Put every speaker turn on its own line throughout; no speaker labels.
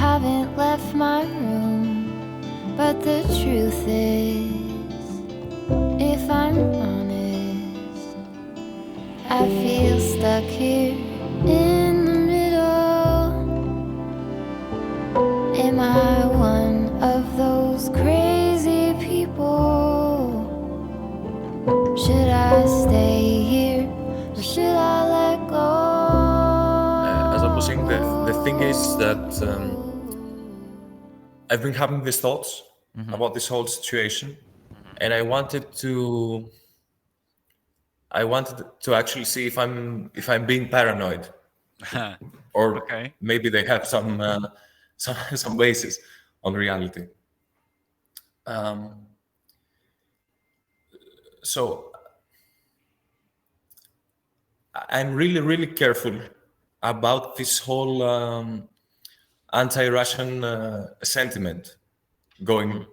haven't left my room, but the truth is, if I'm honest, I feel stuck here in the middle. Am I one of those crazy people? Should I stay here or should I let go?
As I was saying, the thing is that I've been having these thoughts about this whole situation, and I wanted to actually see if I'm being paranoid, or
Okay.
maybe they have some some basis on reality. So I'm really careful about this whole anti-Russian sentiment going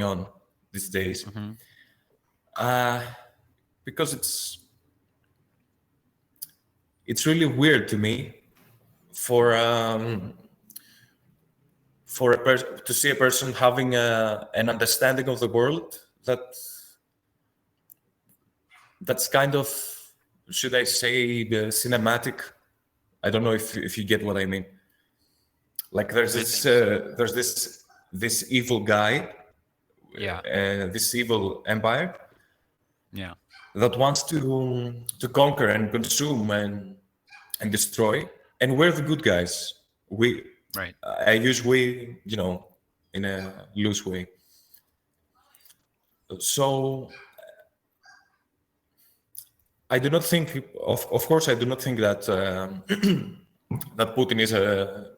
on these days, because it's really weird to me for to see a person having an understanding of the world that's kind of, should I say, the cinematic. I don't know if you get what I mean. Like there's this evil guy,
Yeah.
this evil empire
Yeah.
that wants to conquer and consume and destroy, and we're the good guys.
Right.
I use we, in a loose way. So I do not think, of course, I do not think that that Putin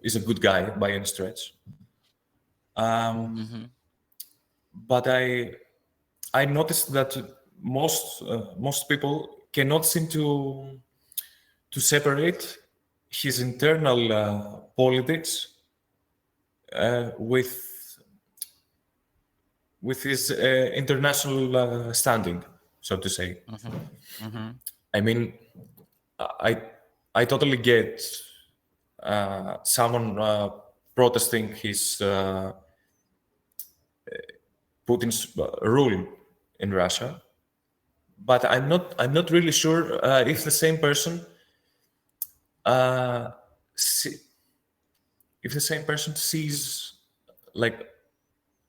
is a good guy by any stretch. But I noticed that most people cannot seem to separate his internal politics with his international standing, so to say. I mean, I totally get someone protesting his Putin's rule in Russia, but I'm not really sure if the same person sees, like,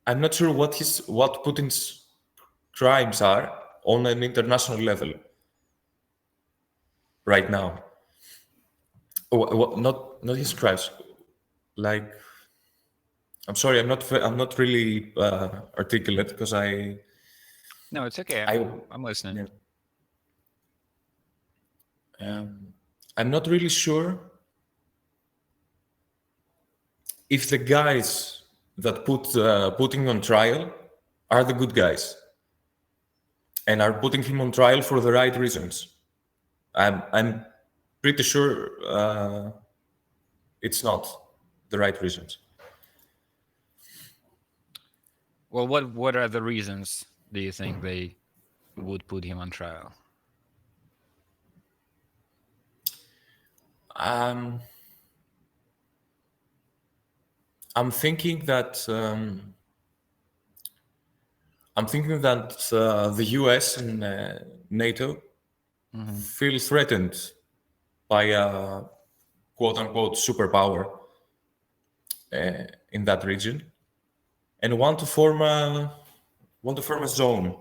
I'm not sure what Putin's crimes are on an international level right now. Not his crimes. Like, I'm sorry, I'm not really articulate because
No, it's okay. I'm listening.
I'm not really sure if the guys that put Putin on trial are the good guys and are putting him on trial for the right reasons. I'm pretty sure it's not the right reasons.
Well, what are the reasons do you think they would put him on trial?
I'm thinking that the US and NATO feel threatened by a quote-unquote superpower in that region, and want to form a zone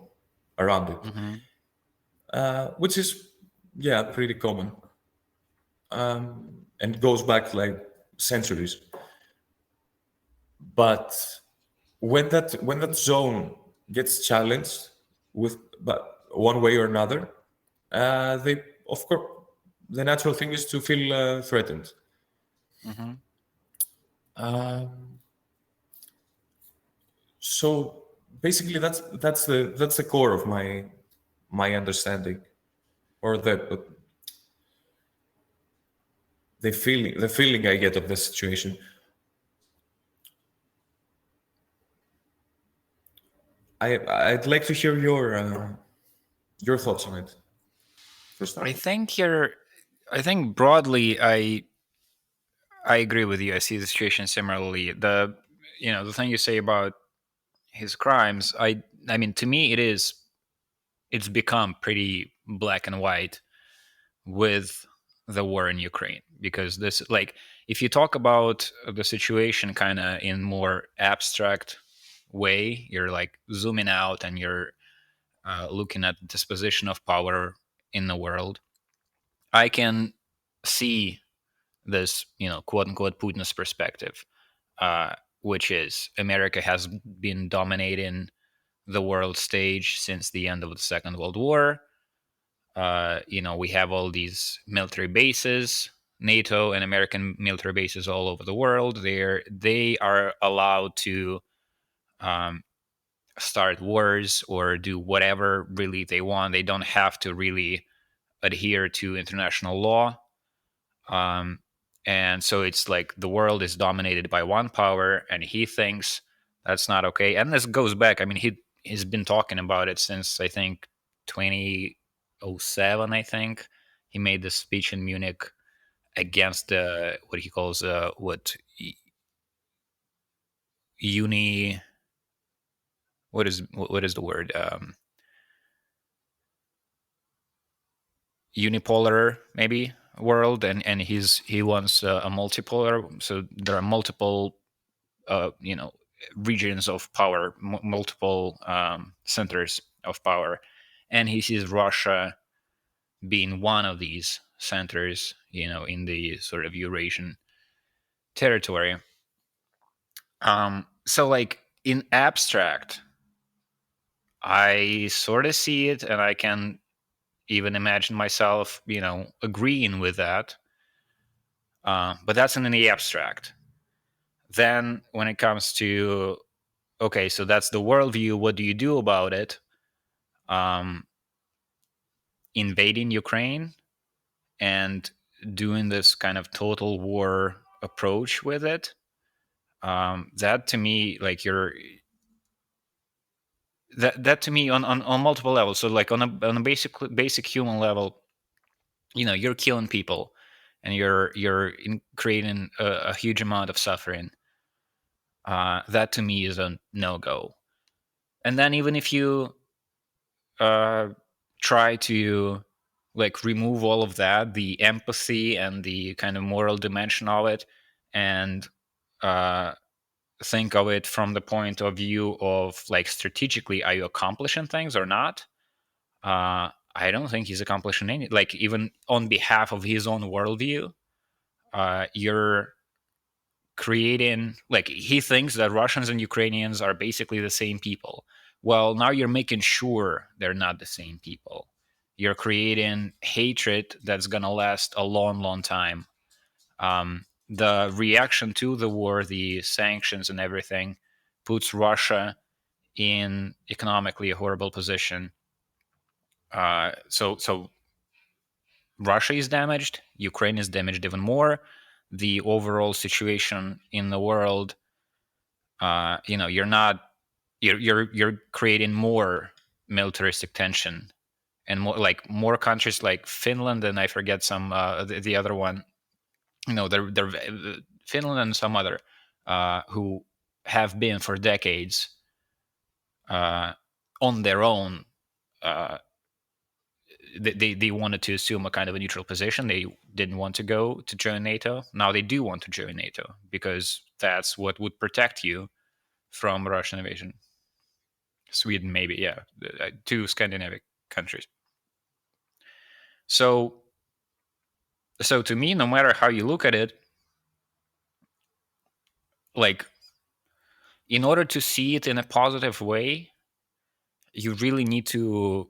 around it, which is pretty common, and goes back like centuries. But when that zone gets challenged but one way or another, they, of course, the natural thing is to feel threatened. So basically, that's the core of my understanding, or the feeling I get of the situation. I'd like to hear your thoughts on it.
I think broadly, I I agree with you. I see the situation similarly. The thing you say about his crimes, I mean, to me, it's become pretty black and white with the war in Ukraine, because this, like, if you talk about the situation kind of in more abstract way, you're like zooming out and you're looking at the disposition of power in the world. I can see this, quote unquote, Putin's perspective, which is America has been dominating the world stage since the end of the Second World War. We have all these military bases, NATO and American military bases all over the world. They are allowed to um, start wars or do whatever really they want. They don't have to really adhere to international law. Um, and so it's like the world is dominated by one power, and he thinks that's not okay. And this goes back. I mean, he's been talking about it since, I think, 2007. I think he made this speech in Munich against what he calls uni. What is the word? Unipolar, maybe, world, and he wants a multipolar. So there are multiple regions of power, multiple centers of power, and he sees Russia being one of these centers, in the sort of Eurasian territory. So, like, in abstract, I sort of see it, and I can even imagine myself, agreeing with that. But that's in the abstract. Then, when it comes to, okay, so that's the worldview. What do you do about it? Invading Ukraine and doing this kind of total war approach with it. That to me, like, that to me on multiple levels. So, like, on a basic human level, you're killing people, and you're creating a huge amount of suffering. That to me is a no-go. And then even if you try to, like, remove all of that, the empathy and the kind of moral dimension of it, and think of it from the point of view of, like, strategically, are you accomplishing things or not? I don't think he's accomplishing any, like, even on behalf of his own worldview. You're creating, like, he thinks that Russians and Ukrainians are basically the same people. Well, now you're making sure they're not the same people. You're creating hatred that's gonna last a long, long time. The reaction to the war, the sanctions and everything, puts Russia in economically a horrible position. So Russia is damaged, Ukraine is damaged even more. The overall situation in the world, you're creating more militaristic tension, and more countries like Finland, and I forget some the other one. They're Finland and some other who have been for decades on their own. They wanted to assume a kind of a neutral position. They didn't want to go to join NATO. Now they do want to join NATO because that's what would protect you from Russian invasion. Sweden, maybe, yeah, two Scandinavian countries. So to me, no matter how you look at it, like, in order to see it in a positive way, you really need to,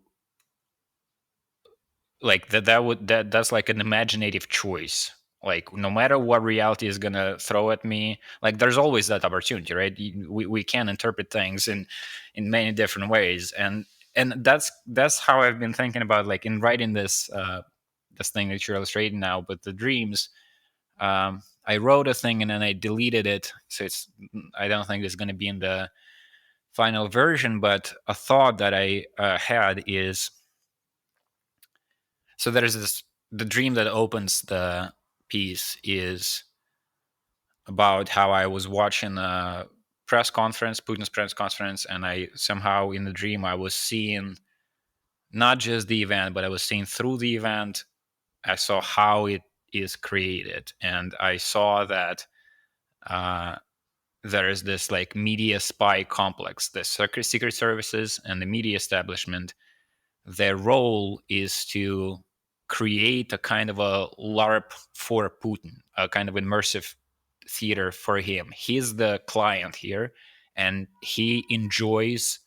like, that's like an imaginative choice. Like, no matter what reality is gonna throw at me, like, there's always that opportunity, right? We can interpret things in many different ways, and that's how I've been thinking about, like, in writing this this thing that you're illustrating now, but the dreams. I wrote a thing and then I deleted it, so I don't think it's going to be in the final version. But a thought that I had is, so there's the dream that opens the piece is about how I was watching a press conference, Putin's press conference, and I somehow in the dream I was seeing not just the event, but I was seeing through the event. I saw how it is created, and I saw that there is this like media spy complex, the secret services and the media establishment. Their role is to create a kind of a LARP for Putin, a kind of immersive theater for him. He's the client here, and he enjoys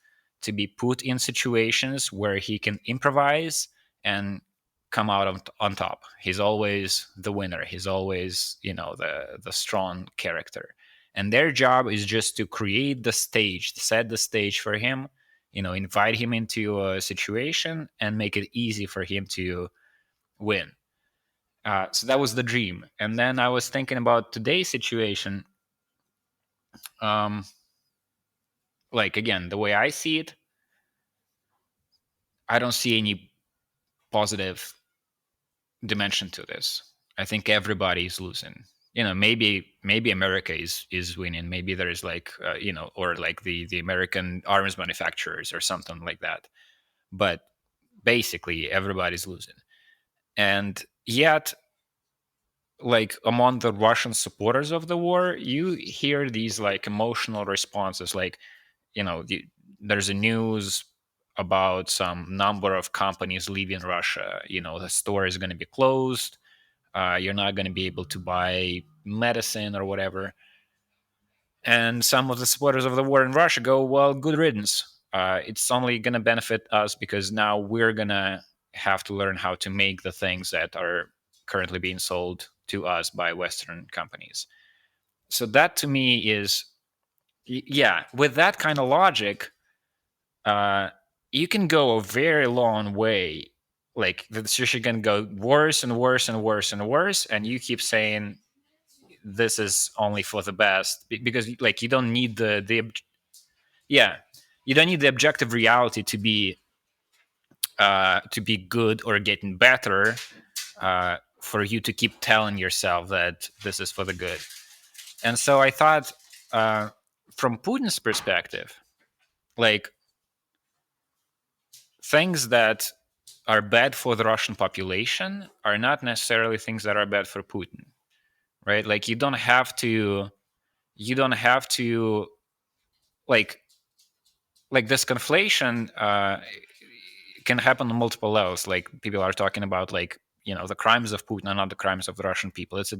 to be put in situations where he can improvise and come out on top. He's always the winner. He's always, the strong character. And their job is just to create the stage, set the stage for him, invite him into a situation and make it easy for him to win. So that was the dream. And then I was thinking about today's situation. Like, again, the way I see it, I don't see any positive dimension to this. I think everybody is losing. Maybe America is winning. Maybe there is like, or like the American arms manufacturers or something like that. But basically, everybody's losing. And yet, like among the Russian supporters of the war, you hear these like emotional responses, like, there's a news about some number of companies leaving Russia. The store is going to be closed. You're not going to be able to buy medicine or whatever. And some of the supporters of the war in Russia go, well, good riddance. It's only going to benefit us because now we're going to have to learn how to make the things that are currently being sold to us by Western companies. So that to me is, yeah, with that kind of logic, you can go a very long way. Like the situation can go worse and worse and worse and worse, and you keep saying this is only for the best because like you don't need yeah, you don't need the objective reality to be good or getting better for you to keep telling yourself that this is for the good. And so I thought, from Putin's perspective, like things that are bad for the Russian population are not necessarily things that are bad for Putin, right? Like you don't have to like this conflation can happen on multiple levels. Like people are talking about like, the crimes of Putin are not the crimes of the Russian people. It's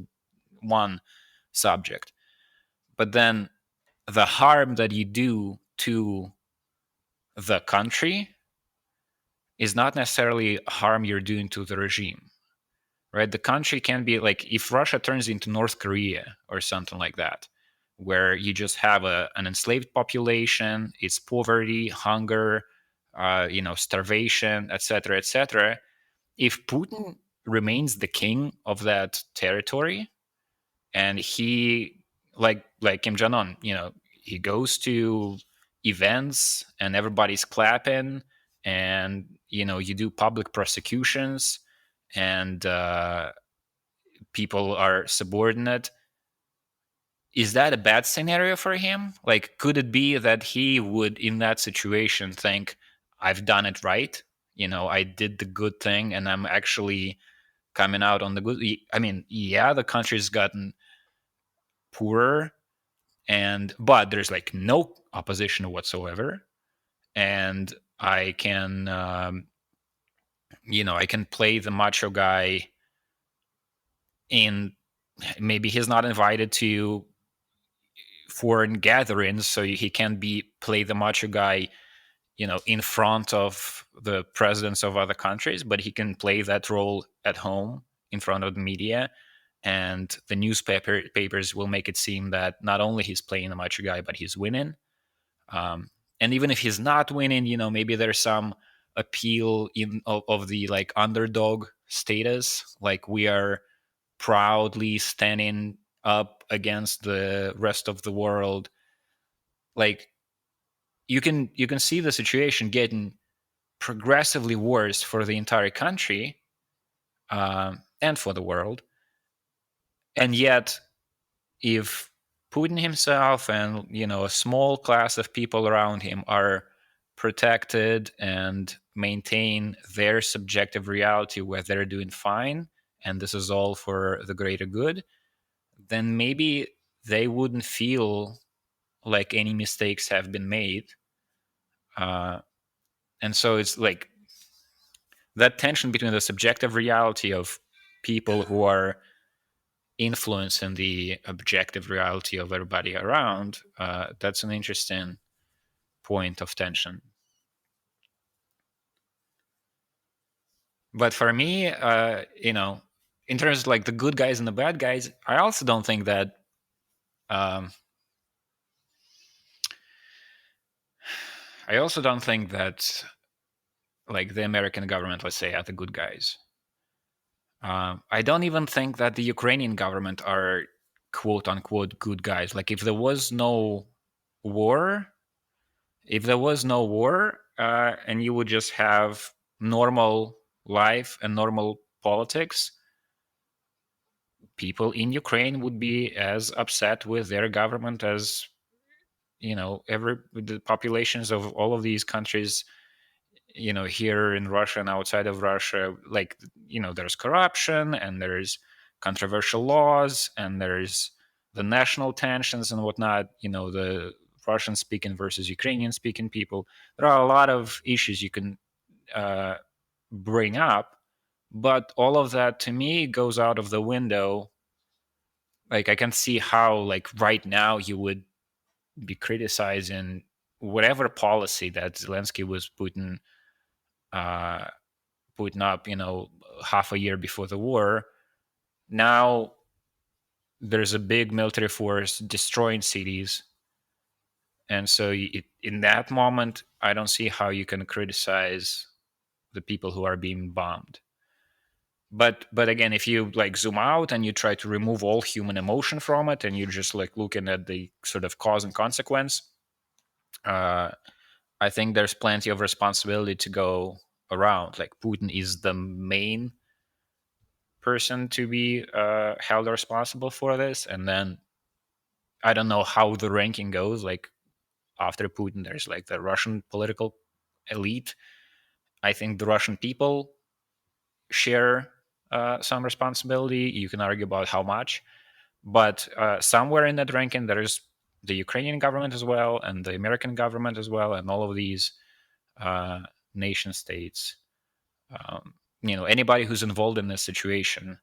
one subject. But then the harm that you do to the country is not necessarily harm you're doing to the regime, right? The country can be like, if Russia turns into North Korea or something like that, where you just have an enslaved population, it's poverty, hunger, starvation, etc., etc. If Putin remains the king of that territory, and he, like Kim Jong-un, he goes to events and everybody's clapping, and you do public prosecutions, and people are subordinate. Is that a bad scenario for him? Like, could it be that he would, in that situation, think, I've done it right? I did the good thing and I'm actually coming out on the good. I mean, yeah, the country's gotten poorer, but there's like no opposition whatsoever. And I can, I can play the macho guy in, maybe he's not invited to foreign gatherings, so he can play the macho guy, in front of the presidents of other countries, but he can play that role at home in front of the media, and the newspapers will make it seem that not only he's playing the macho guy, but he's winning. And even if he's not winning, maybe there's some appeal of the like underdog status, like we are proudly standing up against the rest of the world. Like you can see the situation getting progressively worse for the entire country, and for the world. And yet, if Putin himself and, a small class of people around him are protected and maintain their subjective reality where they're doing fine, and this is all for the greater good, then maybe they wouldn't feel like any mistakes have been made. And so it's like that tension between the subjective reality of people who are influencing the objective reality of everybody around, that's an interesting point of tension. But for me, in terms of like the good guys and the bad guys, I also don't think that like the American government, let's say, are the good guys. I don't even think that the Ukrainian government are quote unquote good guys. Like if there was no war, and you would just have normal life and normal politics, people in Ukraine would be as upset with their government as the populations of all of these countries, here in Russia and outside of Russia. Like, there's corruption and there's controversial laws and there's the national tensions and whatnot, the Russian speaking versus Ukrainian speaking people. There are a lot of issues you can bring up, but all of that to me goes out of the window. Like, I can see how, like, right now you would be criticizing whatever policy that Zelensky was putting up, half a year before the war. Now there's a big military force destroying cities, and so in that moment, I don't see how you can criticize the people who are being bombed. But again, if you like zoom out and you try to remove all human emotion from it, and you're just like looking at the sort of cause and consequence, I think there's plenty of responsibility to go around. Like, Putin is the main person to be held responsible for this, and then I don't know how the ranking goes. Like, after Putin, there's like the Russian political elite. I think the Russian people share some responsibility. You can argue about how much, but somewhere in that ranking, there is the Ukrainian government as well, and the American government as well, and all of these nation states. Anybody who's involved in this situation,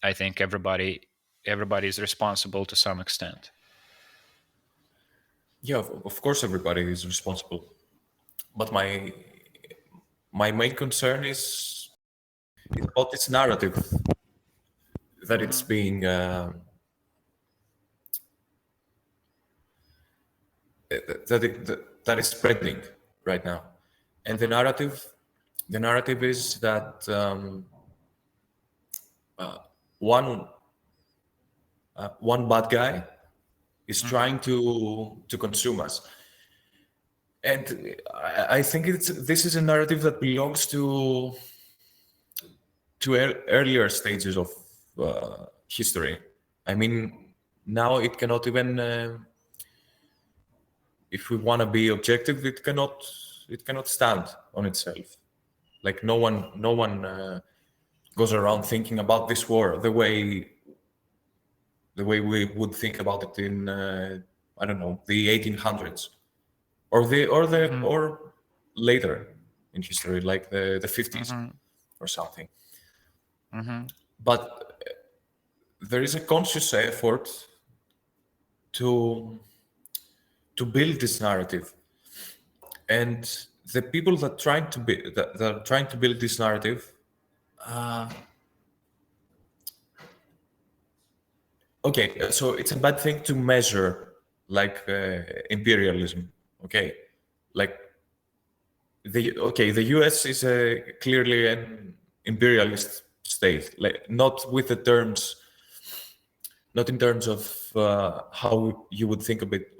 I think everybody is responsible to some extent.
Yeah, of course everybody is responsible. But my main concern is about this narrative that it's being that is spreading right now. And the narrative is that one bad guy is trying to consume us. And I think this is a narrative that belongs to earlier stages of history. I mean, now it cannot even, if we want to be objective, it cannot stand on itself. Like no one goes around thinking about this war the way we would think about it in I don't know, the 1800s or later in history, like the 50s or something. But there is a conscious effort to build this narrative, and the people that are trying to build this narrative, okay, so it's a bad thing to measure like imperialism. Okay, like the US is clearly an imperialist state, like not in terms of how you would think of it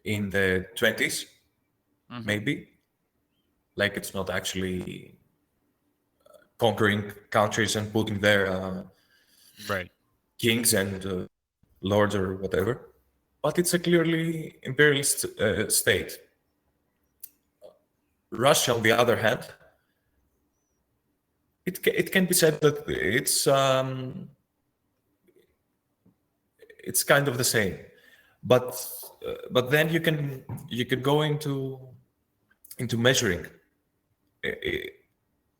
in the 20s, maybe. Like it's not actually conquering countries and putting their
right.
kings and lords or whatever, but it's a clearly imperialist state. Russia, on the other hand, it can be said that it's kind of the same, but then you can go into measuring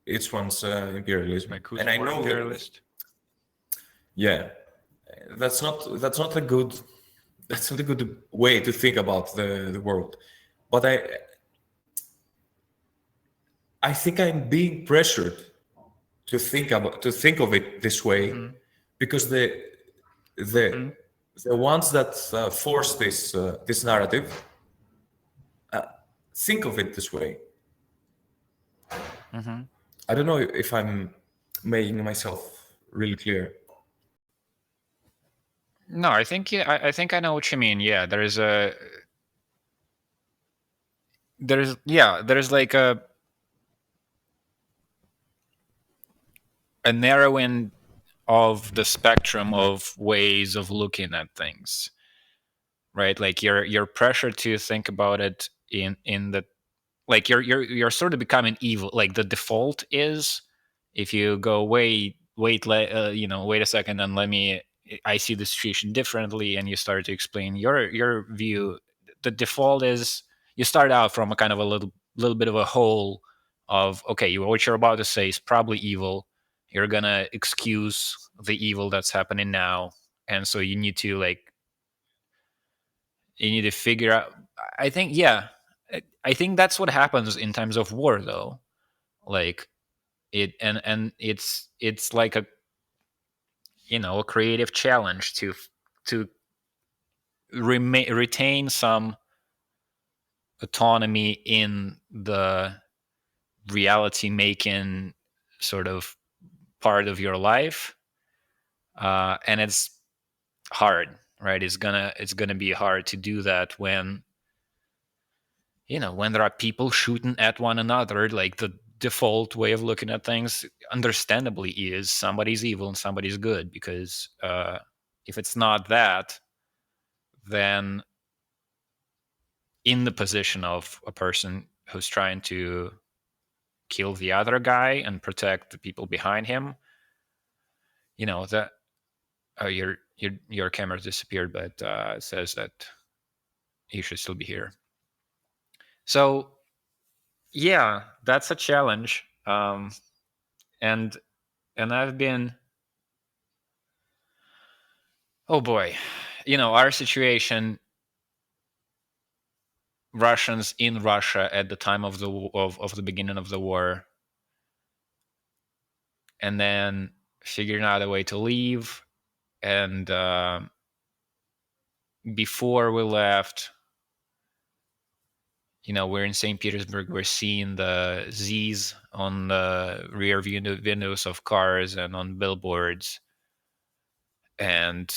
each one's imperialism,
Like who's
and I
more
know that,
imperialist?
yeah, that's not a good way to think about the world, but I think I'm being pressured to think of it this way because the the ones that force this narrative think of it this way. I don't know if I'm making myself really clear.
No, I think I think I know what you mean. Yeah, there's like a narrowing of the spectrum of ways of looking at things, right? Like you're pressured to think about it in the, like you're sort of becoming evil. Like the default is, if you go wait wait a second and I see the situation differently, and you start to explain your view, the default is you start out from a kind of a little bit of a hole of, okay, what you're about to say is probably evil. You're gonna excuse the evil that's happening now, and so you need to figure out. I think, yeah, I think that's what happens in times of war, though. Like it, and it's like a a creative challenge to retain some autonomy in the reality making sort of part of your life, and it's hard, right? It's gonna be hard to do that when when there are people shooting at one another. Like the default way of looking at things, understandably, is somebody's evil and somebody's good, because if it's not that, then in the position of a person who's trying to kill the other guy and protect the people behind him, that your camera disappeared, but it says that you should still be here. So yeah, that's a challenge. And I've been, oh boy, our situation, Russians in Russia at the time of the beginning of the war, and then figuring out a way to leave. And before we left, we're in St. Petersburg. We're seeing the Z's on the rear windows of cars and on billboards, and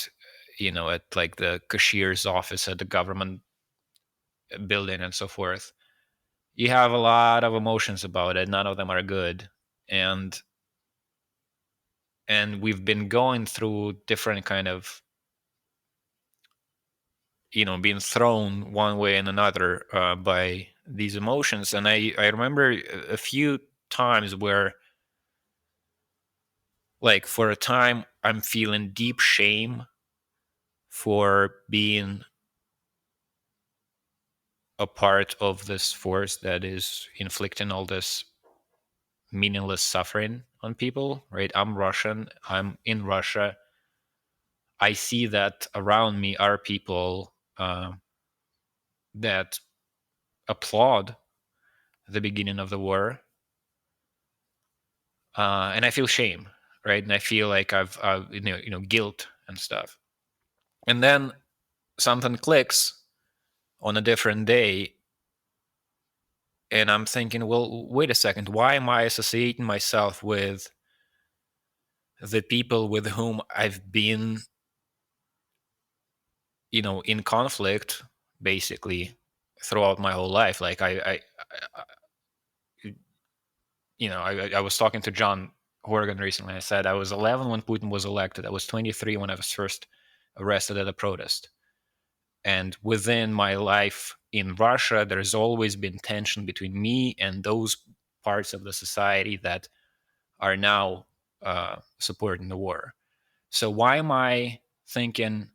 at like the cashier's office at the government building and so forth. You have a lot of emotions about it. None of them are good, and we've been going through different kind of being thrown one way and another by these emotions. And I remember a few times where, like, for a time I'm feeling deep shame for being a part of this force that is inflicting all this meaningless suffering on people, right? I'm Russian, I'm in Russia. I see that around me are people that applaud the beginning of the war, and I feel shame, right? And I feel like I've guilt and stuff. And then something clicks on a different day, and I'm thinking, well, wait a second, why am I associating myself with the people with whom I've been, in conflict basically throughout my whole life? Like I was talking to John Oregon recently. I said I was 11 when Putin was elected. I was 23 when I was first arrested at a protest. And within my life in Russia, there's always been tension between me and those parts of the society that are now supporting the war. So why am I thinking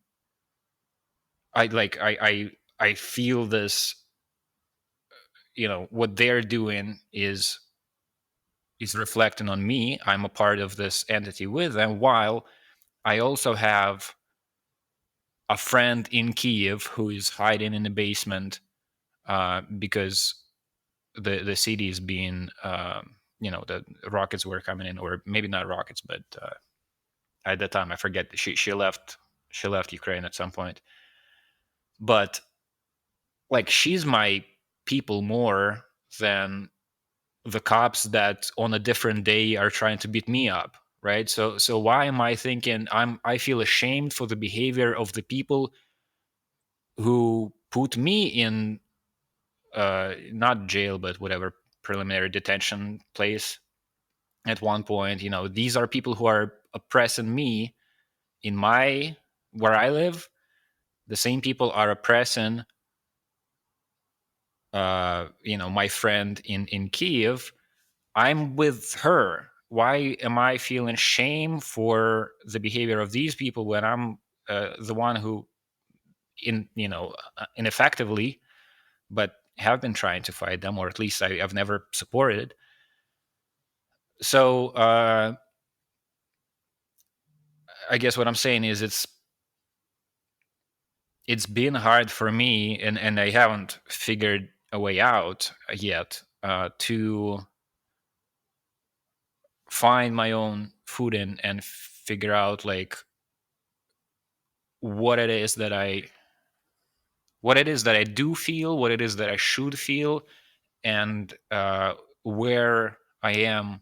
I feel this, what they're doing is reflecting on me. I'm a part of this entity with them, while I also have a friend in Kiev who is hiding in the basement because the city is being, the rockets were coming in, or maybe not rockets, but at the time I forget. She left Ukraine at some point, but like she's my people more than the cops that on a different day are trying to beat me up, right? So why am I thinking I feel ashamed for the behavior of the people who put me in not jail but whatever preliminary detention place at one point? These are people who are oppressing me in my where I live. The same people are oppressing my friend in Kiev. I'm with her. Why am I feeling shame for the behavior of these people when I'm the one who, ineffectively, but have been trying to fight them, or at least I've never supported. So I guess what I'm saying is it's been hard for me, and I haven't figured a way out yet to find my own footing and figure out like what it is that I do feel, what it is that I should feel, and where I am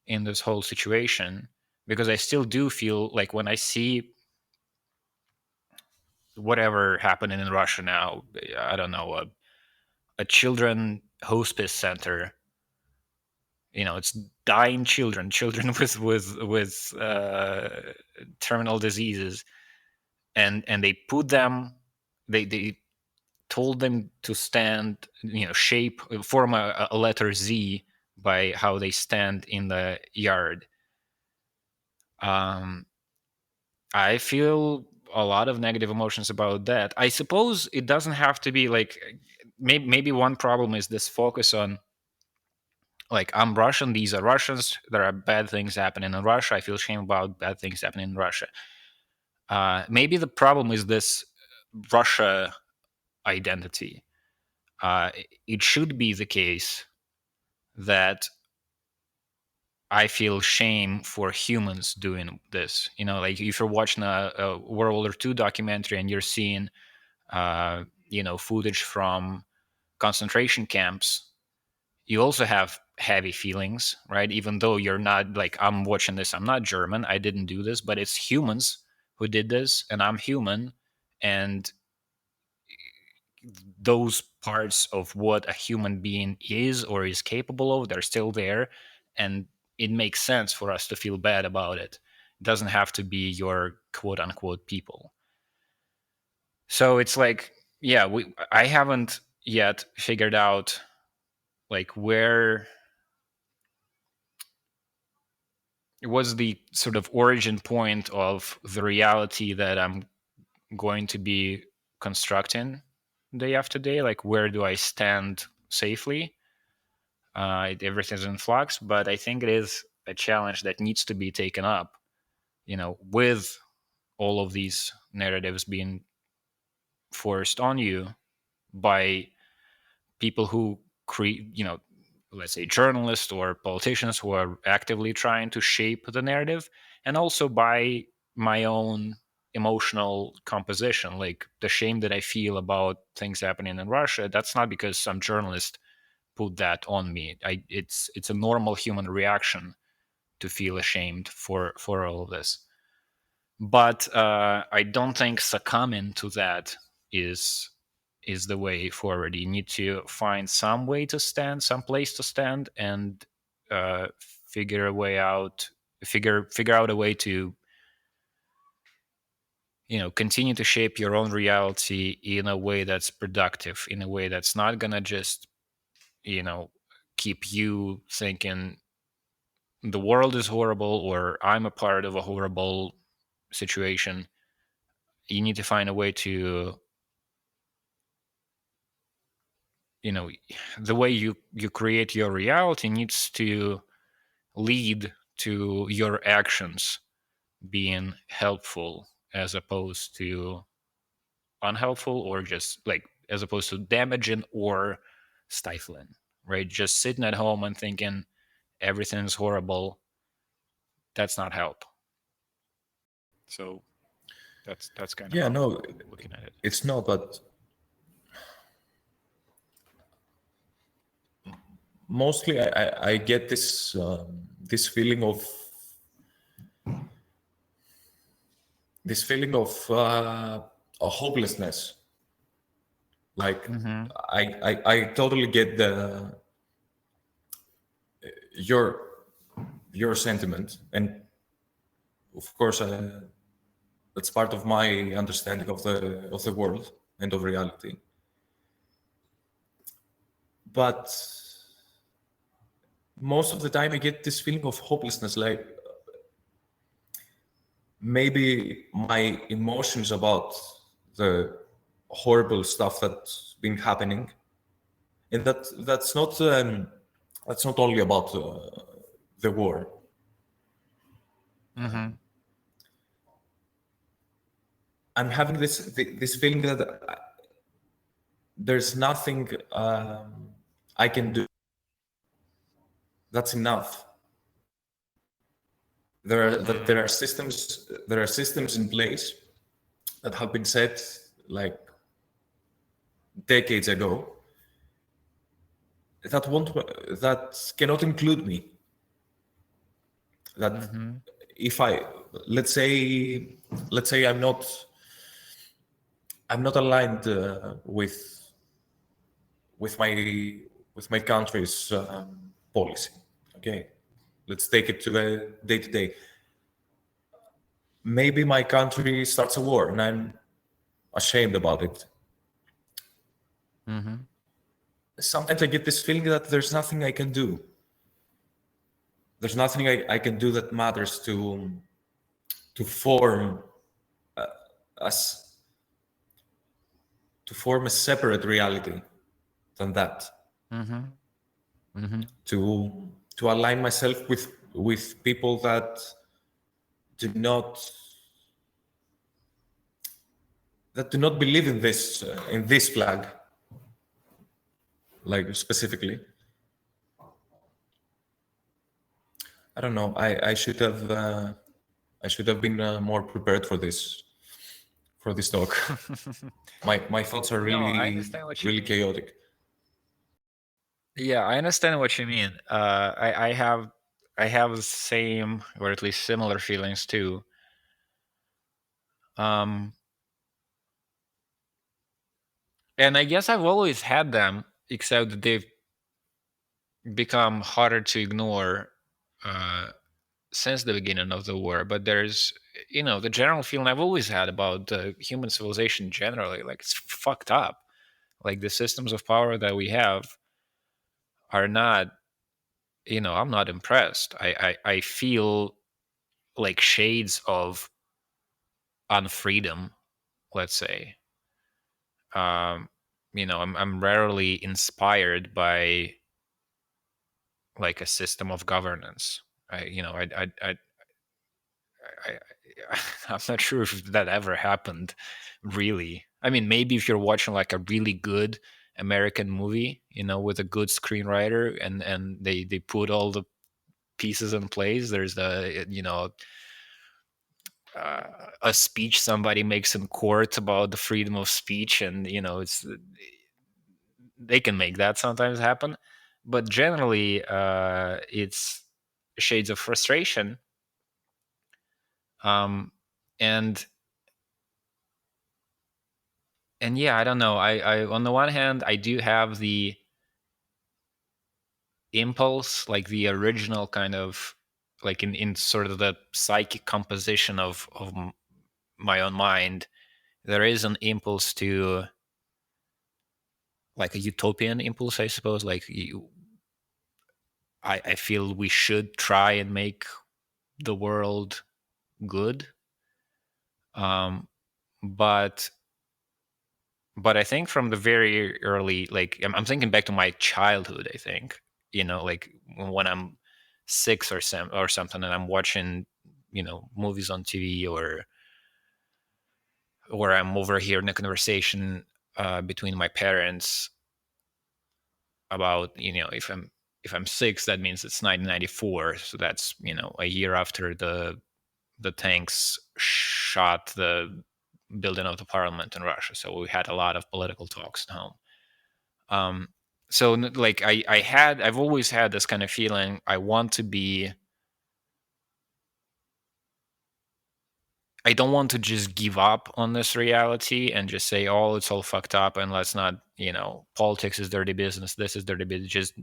in this whole situation. Because I still do feel like when I see whatever happening in Russia now, I don't know, a children hospice center, it's dying children with terminal diseases, and they put them, they told them to stand, form a letter Z by how they stand in the yard. I feel a lot of negative emotions about that. I suppose it doesn't have to be like, maybe one problem is this focus on like, I'm Russian, these are Russians, there are bad things happening in Russia, I feel shame about bad things happening in Russia. Maybe the problem is this Russia identity. It should be the case that I feel shame for humans doing this. Like if you're watching a World War II documentary and you're seeing, footage from concentration camps, you also have heavy feelings, right? Even though you're not like, I'm watching this, I'm not German, I didn't do this, but it's humans who did this, and I'm human, and those parts of what a human being is or is capable of, they're still there, and it makes sense for us to feel bad about it. It doesn't have to be your quote unquote people. So it's like, yeah, I haven't yet figured out like where was the sort of origin point of the reality that I'm going to be constructing day after day. Like, where do I stand safely? Everything's in flux, but I think it is a challenge that needs to be taken up, with all of these narratives being forced on you by people who create, let's say journalists or politicians who are actively trying to shape the narrative, and also by my own emotional composition. Like the shame that I feel about things happening in Russia, that's not because some journalist put that on me. It's a normal human reaction to feel ashamed for all of this. But I don't think succumbing to that is the way forward. You need to find some way to stand, some place to stand, and figure a way out, figure out a way to, continue to shape your own reality in a way that's productive, in a way that's not gonna just, keep you thinking the world is horrible or I'm a part of a horrible situation. You need to find a way to, the way you create your reality needs to lead to your actions being helpful as opposed to unhelpful, or just like as opposed to damaging or stifling, right? Just sitting at home and thinking everything's horrible, that's not help. So that's kind of
Yeah,
how
no,
I'm looking at it.
it's not. But mostly, I get this feeling of a hopelessness. Like I totally get your sentiment, and of course, that's part of my understanding of the world and of reality. But most of the time, I get this feeling of hopelessness. Like maybe my emotions about the horrible stuff that's been happening, and that's not only about the war. I'm having this feeling that there's nothing I can do that's enough. There are systems in place that have been set like decades ago that cannot include me. That if I let's say I'm not aligned with my country's policy. Okay, let's take it to the day to day. Maybe my country starts a war, and I'm ashamed about it. Sometimes I get this feeling that there's nothing I can do. There's nothing I can do that matters to form us to form a separate reality than that. To align myself with people that do not believe in this flag, like specifically. I don't know. I should have been more prepared for this talk. my thoughts are
No, I
really
understand what you
really
mean.
chaotic.
Yeah, I understand what you mean. I have the same, or at least similar feelings too. And I guess I've always had them, except that they've become harder to ignore since the beginning of the war. But there's, the general feeling I've always had about human civilization generally, like it's fucked up. Like the systems of power that we have are not, I'm not impressed. I feel like shades of unfreedom, let's say. I'm rarely inspired by like a system of governance. I I'm not sure if that ever happened, really. I mean, maybe if you're watching like a really good American movie, with a good screenwriter, and they put all the pieces in place. There's a speech somebody makes in court about the freedom of speech, and they can make that sometimes happen, but generally it's shades of frustration. And yeah, I don't know. I on the one hand, I do have the impulse, like the original kind of, like in sort of the psychic composition of my own mind, there is an impulse to, like a utopian impulse, I suppose. Like I feel we should try and make the world good. Um, but I think from the very early, like I'm thinking back to my childhood. I think, like when I'm 6 or something, and I'm watching, movies on TV, or I'm overhearing a conversation between my parents about, if I'm 6, that means it's 1994. So that's, a year after the tanks shot the building of the parliament in Russia. So we had a lot of political talks at home. So like I've always had this kind of feeling. I don't want to just give up on this reality and just say, oh, it's all fucked up and let's not, politics is dirty business. This is dirty business. Just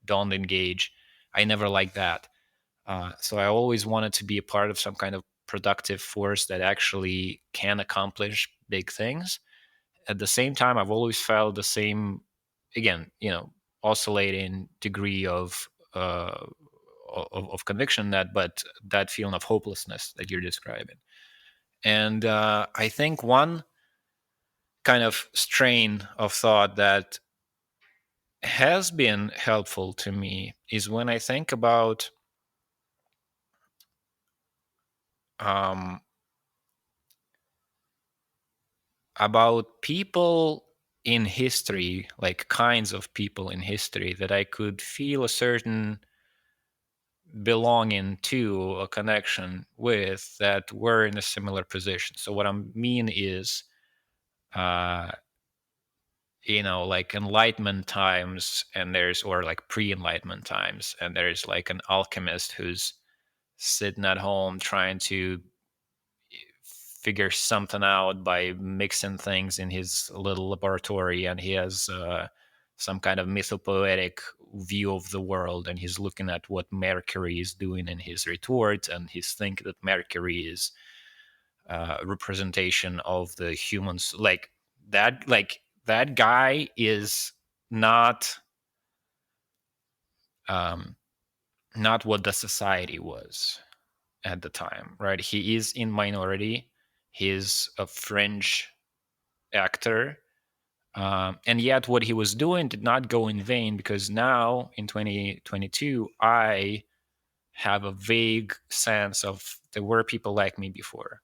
don't engage. I never liked that. So I always wanted to be a part of some kind of productive force that actually can accomplish big things. At the same time, I've always felt the same, again, oscillating degree of conviction, but that feeling of hopelessness that you're describing. And I think one kind of strain of thought that has been helpful to me is when I think um, about people in history, like kinds of people in history that I could feel a certain belonging to, a connection with, that were in a similar position. So what I mean is, uh, like Enlightenment times, and or like pre-Enlightenment times, and there's like an alchemist who's sitting at home trying to figure something out by mixing things in his little laboratory, and he has some kind of mythopoetic view of the world, and he's looking at what Mercury is doing in his retort, and he's thinking that Mercury is a representation of the humans. That guy is not um, not what the society was at the time, right? He is in minority. He's a fringe actor. And yet what he was doing did not go in vain, because now in 2022, I have a vague sense of there were people like me before,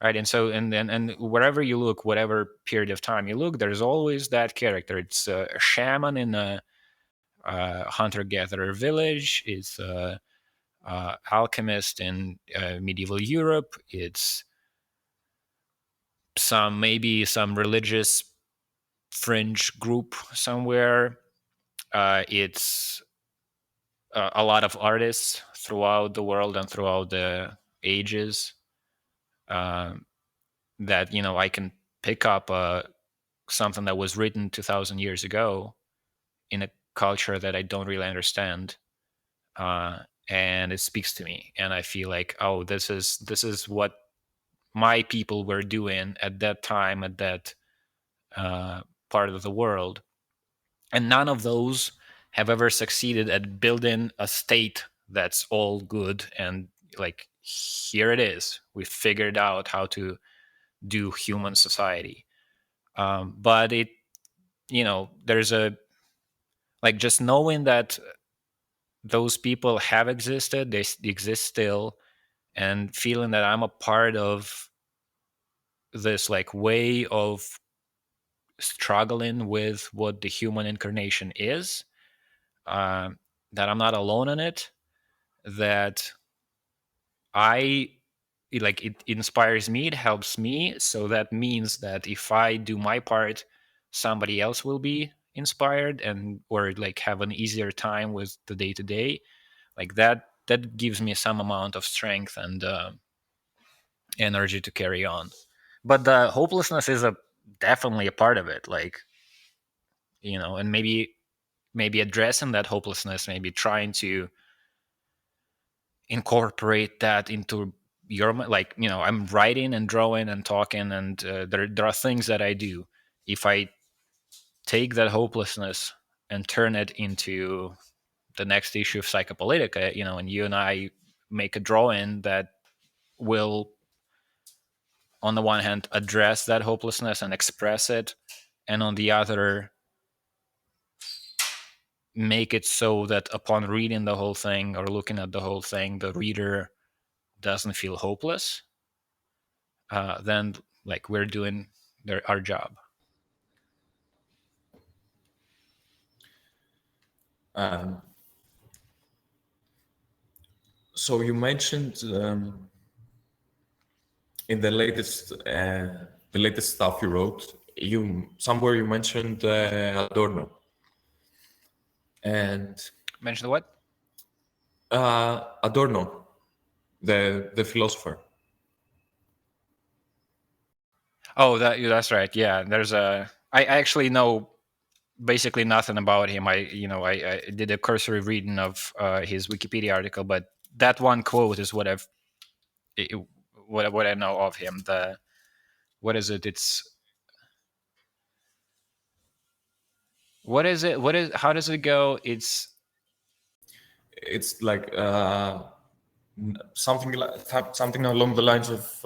right? And so, and wherever you look, whatever period of time you look, there's always that character. It's a shaman in a hunter-gatherer village. It's a alchemist in medieval Europe. It's maybe some religious fringe group somewhere. It's a lot of artists throughout the world and throughout the ages, that I can pick up something that was written 2,000 years ago in a culture that I don't really understand, and it speaks to me, and I feel like, oh, this is what my people were doing at that time, at that part of the world. And none of those have ever succeeded at building a state that's all good and like, here it is, we figured out how to do human society. But it, there's a, like, just knowing that those people have existed, they exist still, and feeling that I'm a part of this like way of struggling with what the human incarnation is, uh, that I'm not alone in it, that I like, it inspires me, it helps me. So that means that if I do my part, somebody else will be inspired, and or like have an easier time with the day to day. Like that gives me some amount of strength and energy to carry on. But the hopelessness is definitely a part of it. Like, and maybe maybe addressing that hopelessness, maybe trying to incorporate that into your, like, I'm writing and drawing and talking, and there are things that I do. If I take that hopelessness and turn it into the next issue of Psychopolitica, and you and I make a drawing that will, on the one hand, address that hopelessness and express it, and on the other, make it so that upon reading the whole thing or looking at the whole thing, the reader doesn't feel hopeless, then, like, we're doing our job.
So you mentioned in the latest stuff you wrote, somewhere you mentioned Adorno, and
Mention what?
Adorno, the philosopher.
Oh, that's right. Yeah, I actually know basically nothing about him. I did a cursory reading of his Wikipedia article, but that one quote is what what I know of him. What is it? What is it? How does it go? It's
like something along the lines of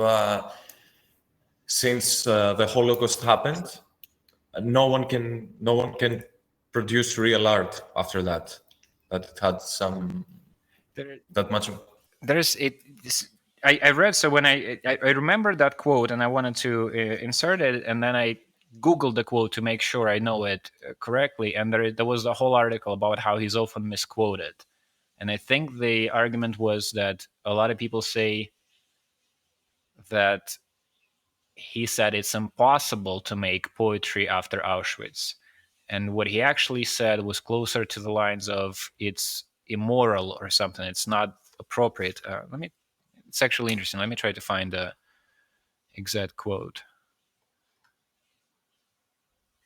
since the Holocaust happened, no one can produce real art after that it had some that much of.
There's it. I read, so when I remember that quote and I wanted to insert it, and then I Googled the quote to make sure I know it correctly, and there was a whole article about how he's often misquoted. And I think the argument was that a lot of people say that he said it's impossible to make poetry after Auschwitz. And what he actually said was closer to the lines of it's immoral or something. It's not appropriate. It's actually interesting. Let me try to find the exact quote.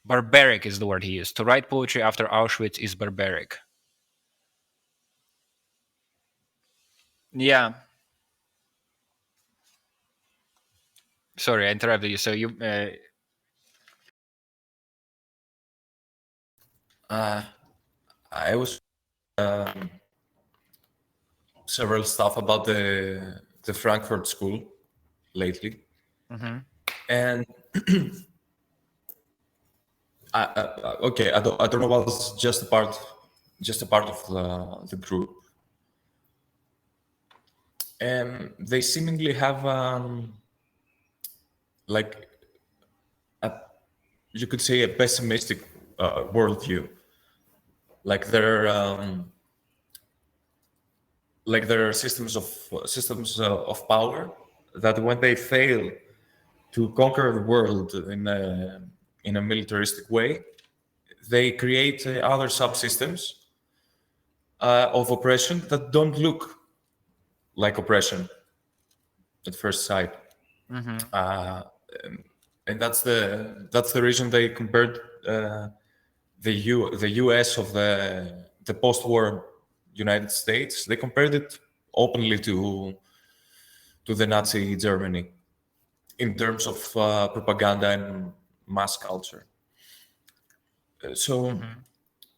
Barbaric is the word he used. To write poetry after Auschwitz is barbaric. Yeah. Sorry, I interrupted you. So you.
I was several stuff about the Frankfurt School lately, and okay, I don't know was just a part of the group, and they seemingly have like you could say a pessimistic worldview. Like there are systems of power that when they fail to conquer the world in a militaristic way, they create other subsystems of oppression that don't look like oppression at first sight. And that's the reason they compared the U.S. of the post-war United States. They compared it openly to the Nazi Germany in terms of propaganda and mass culture. So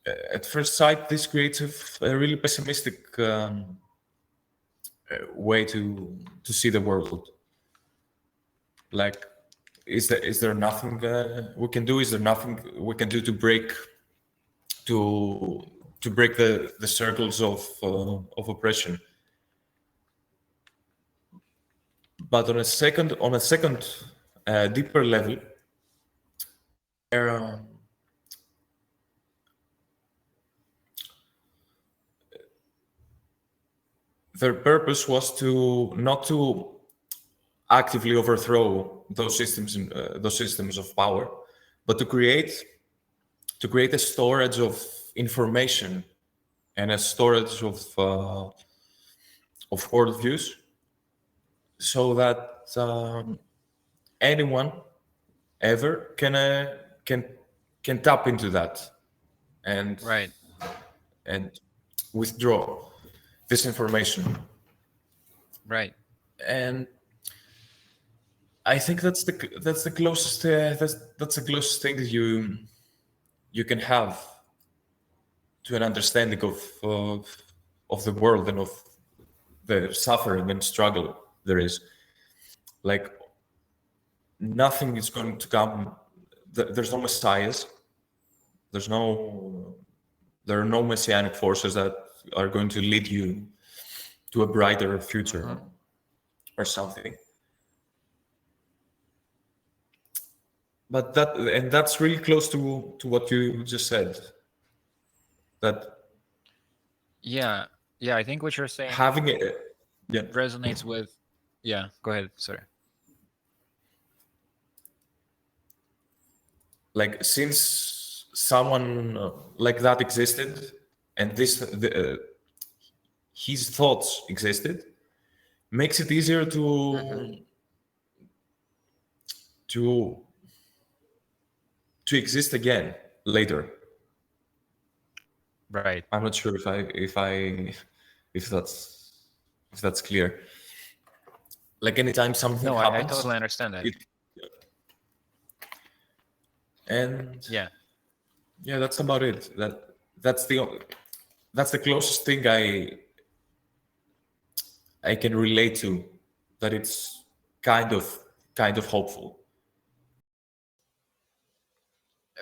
at first sight, this creates a really pessimistic way to see the world. Like, is there nothing we can do? Is there nothing we can do to break the circles of oppression? But on a second deeper level, their purpose was not to actively overthrow those systems of power, but to create a storage of information and a storage of worldviews, so that anyone ever can tap into that, and
Right.
and withdraw this information.
Right.
And I think that's the closest that's the closest thing that you can have to an understanding of the world and of the suffering and struggle there is. Like, nothing is going to come. There's no messiahs. There are no messianic forces that are going to lead you to a brighter future or something. But that's really close to what you just said. That
Yeah. I think what you're saying
having it, yeah,
resonates with. Yeah. Go ahead. Sorry.
like, since someone like that existed, and his thoughts existed, makes it easier to exist again later.
Right.
I'm not sure if that's clear. Like, anytime something
No, I
happens,
totally understand that.
And
Yeah.
that's about it. That's the closest thing I can relate to, that it's kind of hopeful.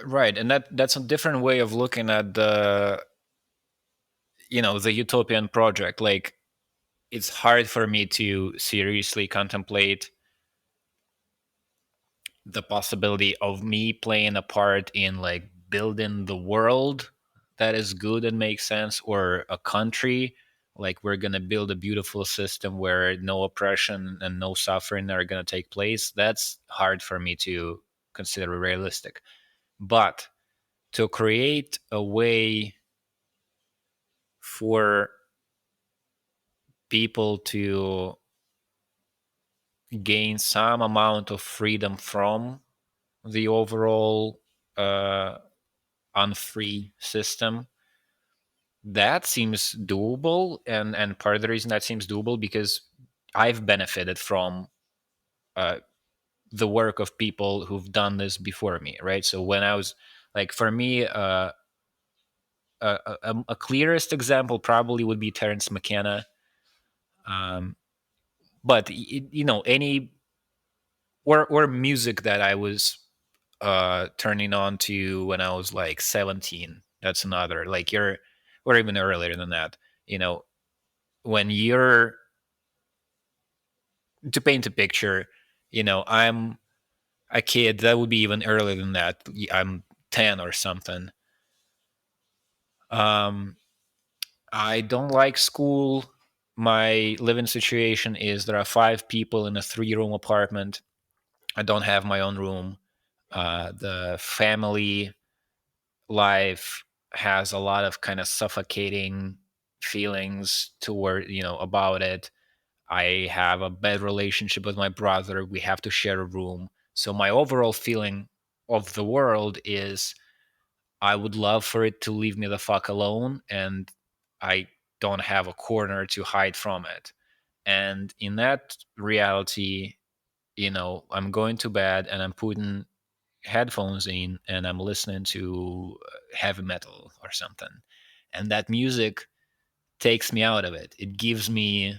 Right. And that's a different way of looking at the utopian project. Like, it's hard for me to seriously contemplate the possibility of me playing a part in, like, building the world that is good and makes sense, or a country, like, we're going to build a beautiful system where no oppression and no suffering are going to take place. That's hard for me to consider realistic. But to create a way for people to gain some amount of freedom from the overall unfree system, that seems doable. And part of the reason that seems doable, because I've benefited from the work of people who've done this before me, right? So when I was, like, for me, a clearest example probably would be Terence McKenna. But any or music that I was turning on to when I was like 17. That's another, like, or even earlier than that. When you're, to paint a picture, I'm a kid, that would be even earlier than that. I'm 10 or something. I don't like school. My living situation is there are 5 people in a 3-room apartment. I don't have my own room. The family life has a lot of kind of suffocating feelings toward, about it. I have a bad relationship with my brother. We have to share a room. So my overall feeling of the world is, I would love for it to leave me the fuck alone, and I don't have a corner to hide from it. And in that reality, I'm going to bed and I'm putting headphones in and I'm listening to heavy metal or something. And that music takes me out of it. It gives me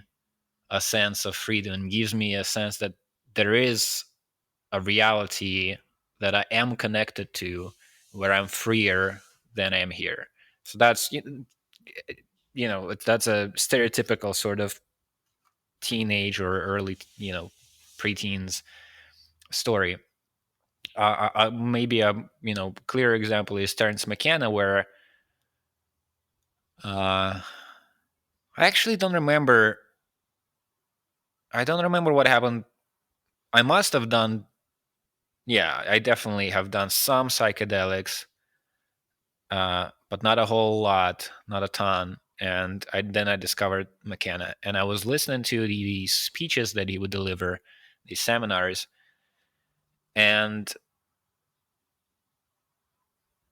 a sense of freedom, and gives me a sense that there is a reality that I am connected to, where I'm freer than I am here. So that's that's a stereotypical sort of teenage or early preteens story. Maybe a clear example is Terence McKenna, where I actually don't remember. I don't remember what happened. I must have done. Yeah, I definitely have done some psychedelics, but not a whole lot, not a ton. And then I discovered McKenna, and I was listening to these speeches that he would deliver, these seminars, and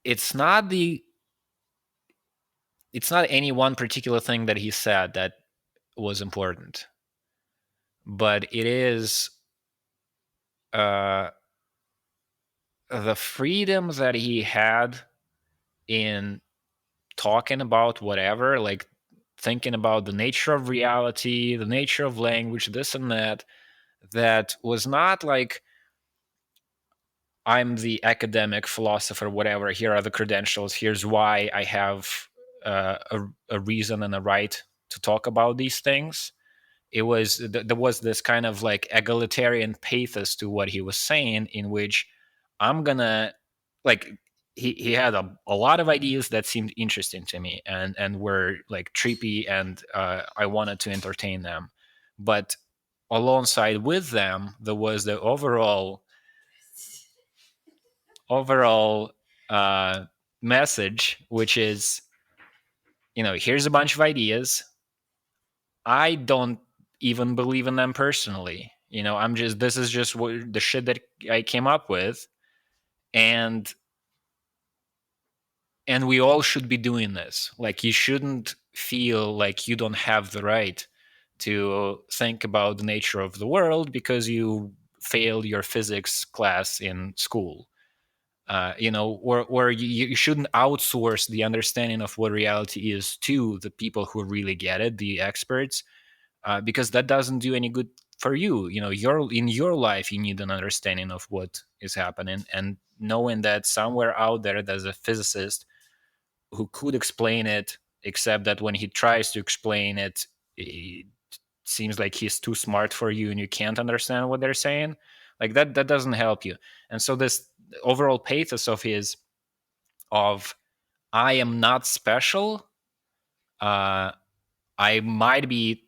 it's not it's not any one particular thing that he said that was important, but it is the freedom that he had in talking about whatever, like thinking about the nature of reality, the nature of language, this and that, that was not like, I'm the academic philosopher, whatever, here are the credentials, here's why I have a reason and a right to talk about these things. It was, there was this kind of like egalitarian pathos to what he was saying, in which I'm gonna, like, he had a lot of ideas that seemed interesting to me and were like trippy, and I wanted to entertain them. But alongside with them, there was the overall message, which is, here's a bunch of ideas. I don't even believe in them personally. This is just the shit that I came up with, and we all should be doing this. Like, you shouldn't feel like you don't have the right to think about the nature of the world because you failed your physics class in school. Or you shouldn't outsource the understanding of what reality is to the people who really get it, the experts, because that doesn't do any good for you. In your life, you need an understanding of what is happening, and knowing that somewhere out there there's a physicist who could explain it, except that when he tries to explain it, it seems like he's too smart for you and you can't understand what they're saying. Like, that doesn't help you. And so this overall pathos of his, of I am not special, I might be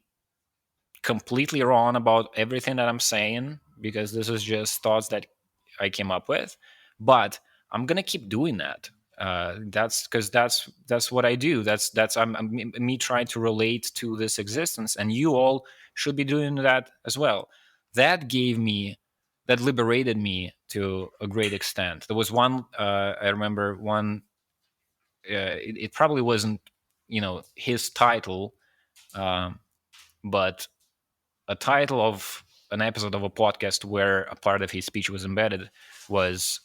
completely wrong about everything that I'm saying, because this is just thoughts that I came up with, but I'm gonna keep doing that. That's because that's what I do. I'm me trying to relate to this existence, and you all should be doing that as well. That liberated me to a great extent. There was one, I remember one. It probably wasn't, his title, but a title of an episode of a podcast where a part of his speech was embedded was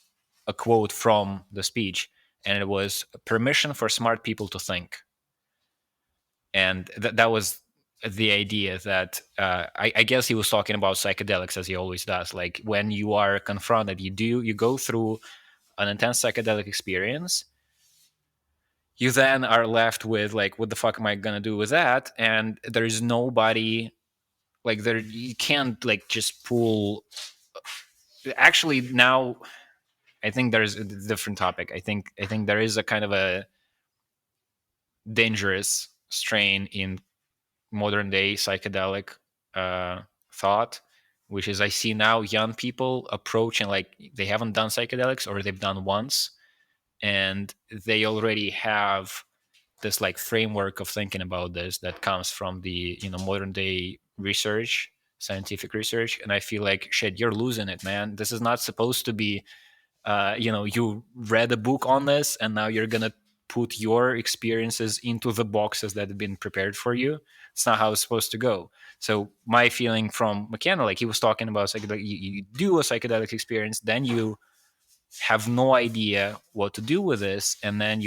a quote from the speech, and it was permission for smart people to think. And that was the idea that I guess he was talking about psychedelics, as he always does. Like, when you are confronted, you go through an intense psychedelic experience, you then are left with, like, what the fuck am I gonna do with that? And there is nobody, like, there, you can't, like, just pull. Actually, now I think there's a different topic. I think there is a kind of a dangerous strain in modern day psychedelic thought, which is, I see now young people approaching, like, they haven't done psychedelics, or they've done once, and they already have this, like, framework of thinking about this that comes from the modern day research, scientific research. And I feel like, shit, you're losing it, man. This is not supposed to be you read a book on this and now you're gonna put your experiences into the boxes that have been prepared for you. It's not how it's supposed to go. So my feeling from McKenna, like, he was talking about psychedelic, you do a psychedelic experience, then you have no idea what to do with this, and then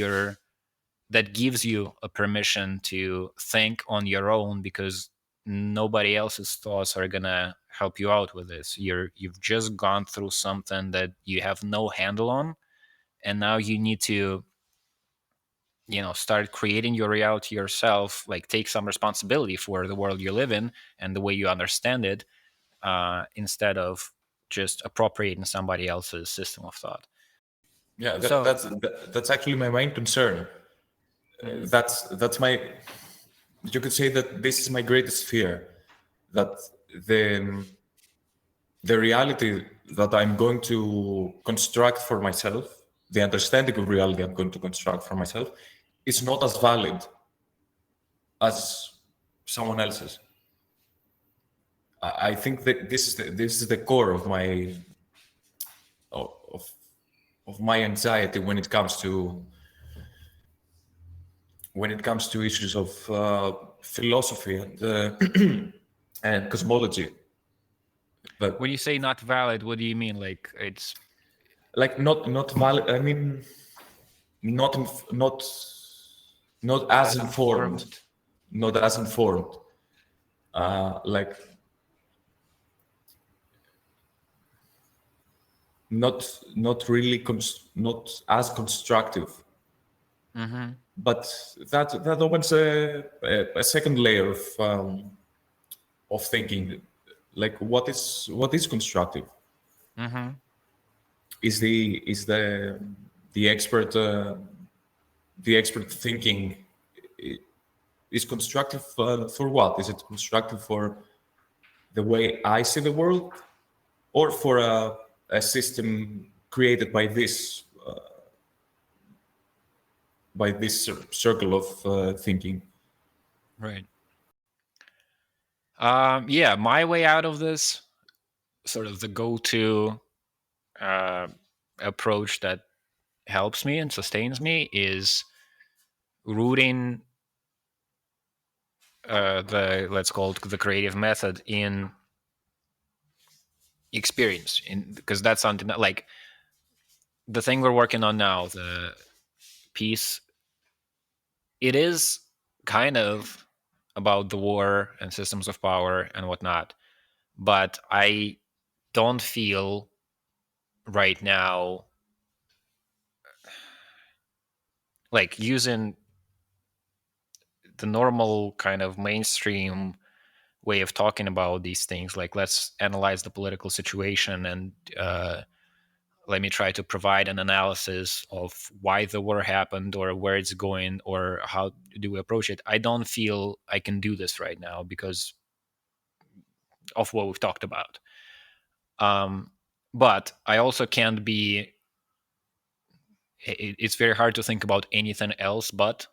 that gives you a permission to think on your own, because nobody else's thoughts are gonna help you out with this. You've just gone through something that you have no handle on, and now you need to start creating your reality yourself, like, take some responsibility for the world you live in and the way you understand it, instead of just appropriating somebody else's system of thought.
Yeah,
So
that's actually my main concern. That's my. You could say that this is my greatest fear, that the the reality that I'm going to construct for myself, the understanding of reality I'm going to construct for myself, is not as valid as someone else's. I think that this is the core of of my anxiety when it comes to when it comes to issues of philosophy and cosmology. But
When you say not valid, what do you mean? Like it's
like not valid. I mean, not as informed,
uninformed?
not as informed. Like not really not as constructive.
Mm-hmm.
But that opens a second layer of thinking, like what is constructive?
Mm-hmm.
Is the expert the expert thinking is constructive for what? Is it constructive for the way I see the world, or for a system created by this circle of thinking?
Right. Yeah, my way out of this, sort of the go-to uh, approach that helps me and sustains me, is rooting the, let's call it, the creative method in experience, because that's something that, like, the thing we're working on now, the piece, it is kind of about the war and systems of power and whatnot, but I don't feel right now like using the normal kind of mainstream way of talking about these things, like let's analyze the political situation and let me try to provide an analysis of why the war happened or where it's going or how do we approach it. I don't feel I can do this right now because of what we've talked about. But I also can't be, it's very hard to think about anything else but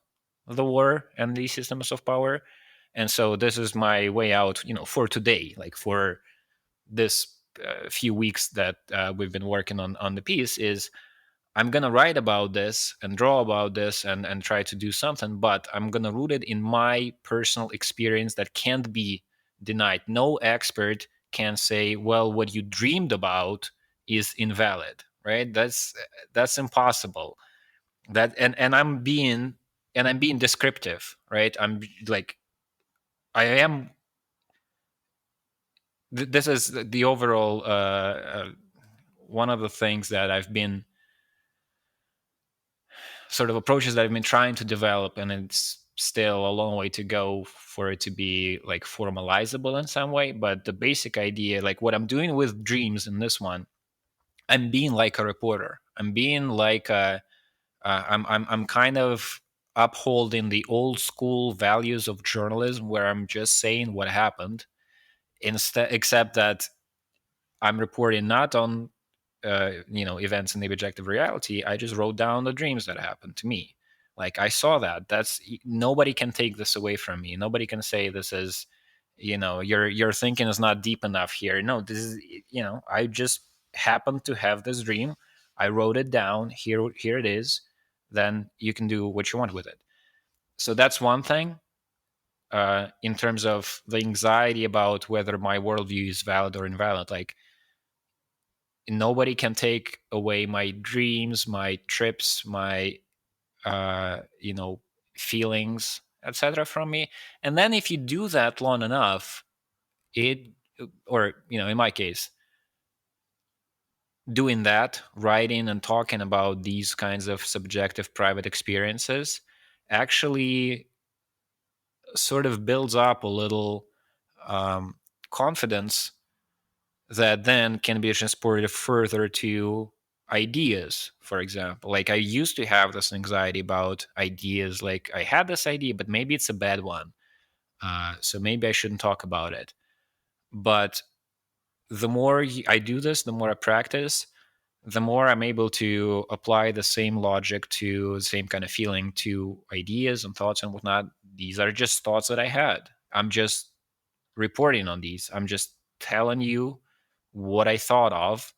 the war and these systems of power. And so this is my way out, for today, like for this few weeks that we've been working on the piece, is I'm going to write about this and draw about this and try to do something, but I'm going to root it in my personal experience that can't be denied. No expert can say, well, what you dreamed about is invalid, right? That's impossible. That and I'm being descriptive, right? I'm like, I am this is the overall one of the things that I've been sort of approaches that I've been trying to develop, and it's still a long way to go for it to be like formalizable in some way. But the basic idea, like what I'm doing with dreams in this one, I'm being like a reporter. I'm being like I'm kind of upholding the old school values of journalism, where I'm just saying what happened, except that I'm reporting not on events in the objective reality. I just wrote down the dreams that happened to me. Like I saw that. That's Nobody can take this away from me. Nobody can say this is, your thinking is not deep enough here. No, this is, I just happened to have this dream. I wrote it down. Here it is. Then you can do what you want with it. So that's one thing. In terms of the anxiety about whether my worldview is valid or invalid, like nobody can take away my dreams, my trips, my feelings, etc. from me. And then if you do that long enough, it or in my case, doing that, writing and talking about these kinds of subjective private experiences actually sort of builds up a little confidence that then can be transported further to ideas. For example, like I used to have this anxiety about ideas, like I had this idea but maybe it's a bad one, so maybe I shouldn't talk about it. But the more I do this, the more I practice, the more I'm able to apply the same logic to the same kind of feeling to ideas and thoughts and whatnot. These are just thoughts that I had. I'm just reporting on these. I'm just telling you what I thought of.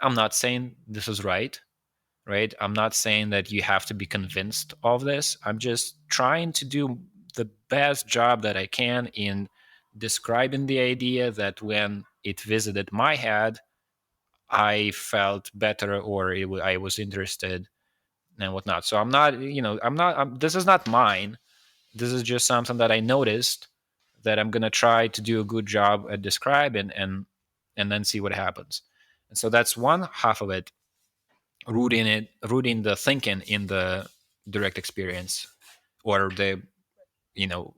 I'm not saying this is right. right? I'm not saying that you have to be convinced of this. I'm just trying to do the best job that I can in describing the idea that when it visited my head, I felt better, or I was interested and whatnot. So I'm not, this is not mine. This is just something that I noticed that I'm gonna try to do a good job at describing, and then see what happens. And so that's one half of it, rooting the thinking in the direct experience, or the, you know,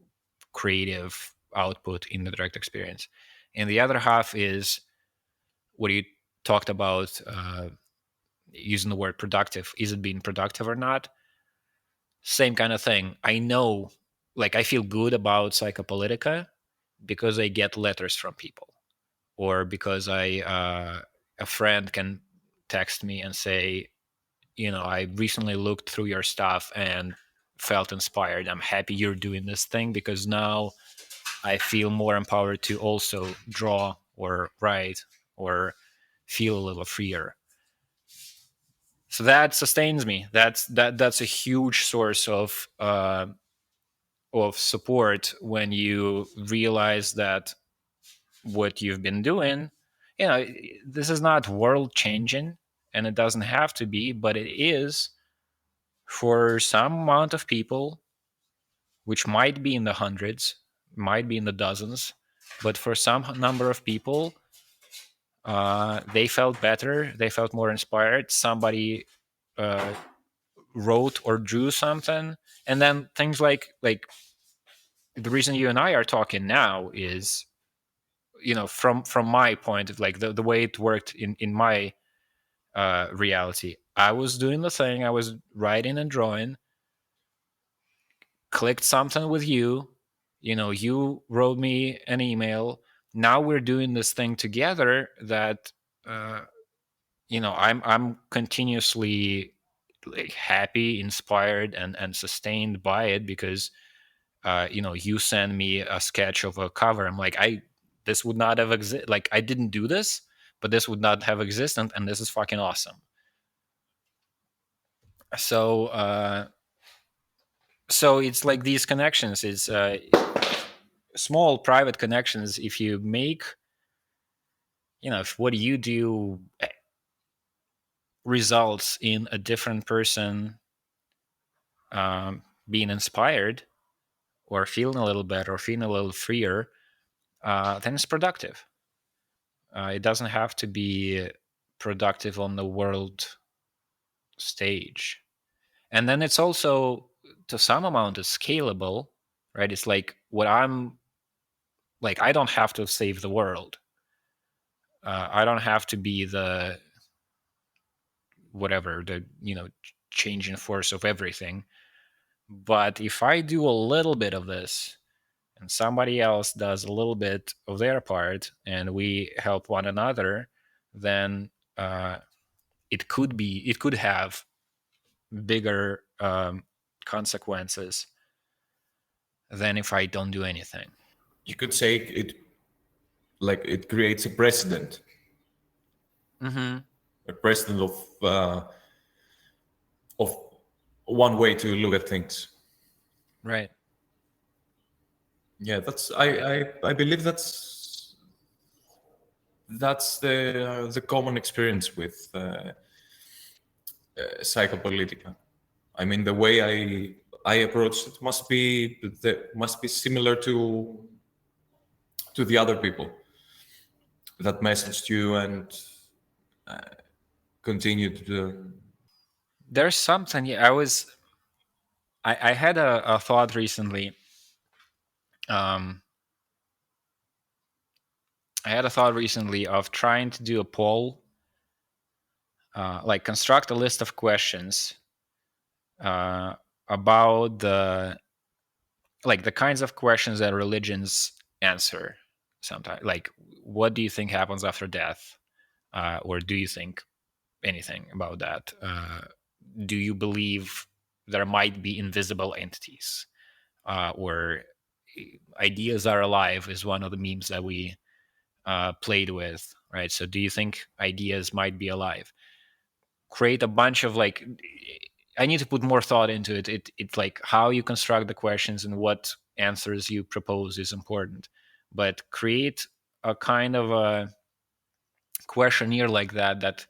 creative output in the direct experience. And the other half is what you talked about, using the word productive. Is it being productive or not? Same kind of thing. I know, like, I feel good about Psychopolitica because I get letters from people, or because a friend can text me and say, I recently looked through your stuff and felt inspired. I'm happy you're doing this thing, because now I feel more empowered to also draw or write or feel a little freer. So that sustains me. That's a huge source of support, when you realize that what you've been doing, this is not world changing, and it doesn't have to be, but it is for some amount of people, which might be in the hundreds, might be in the dozens, but for some number of people, they felt better, they felt more inspired. Somebody uh, wrote or drew something, and then things like the reason you and I are talking now is, from my point of, like, the way it worked in my reality. I was doing the thing, I was writing and drawing, clicked something with you, you wrote me an email. Now we're doing this thing together that, uh, I'm continuously, like, happy, inspired, and sustained by it, because you send me a sketch of a cover. I'm like, this would not have existed. Like, I didn't do this, but this would not have existed, and this is fucking awesome. So it's like these connections. It's small private connections. If you make, if what you do results in a different person being inspired, or feeling a little better, or feeling a little freer, then it's productive. It doesn't have to be productive on the world stage. And then it's also, to some amount, is scalable, right? It's like, what I'm like, I don't have to save the world. I don't have to be the whatever, the changing force of everything. But if I do a little bit of this, and somebody else does a little bit of their part, and we help one another, then it could have bigger consequences than if I don't do anything.
You could say it creates a precedent,
Mm-hmm.
a precedent of one way to look at things.
Right.
Yeah, I believe that's the common experience with Psychopolitica. I mean, the way I approach it must be similar to the other people that messaged you and continued to.
There's something. Yeah, I had a thought recently. Um, I had a thought recently of trying to do a poll, like construct a list of questions about the kinds of questions that religions answer sometimes. Like, what do you think happens after death? Or do you think anything about that? Do you believe there might be invisible entities? Or ideas are alive is one of the memes that we played with, right? So do you think ideas might be alive? create a bunch of like, I need to put more thought into it. It's like how you construct the questions and what answers you propose is important. But create a kind of a questionnaire like that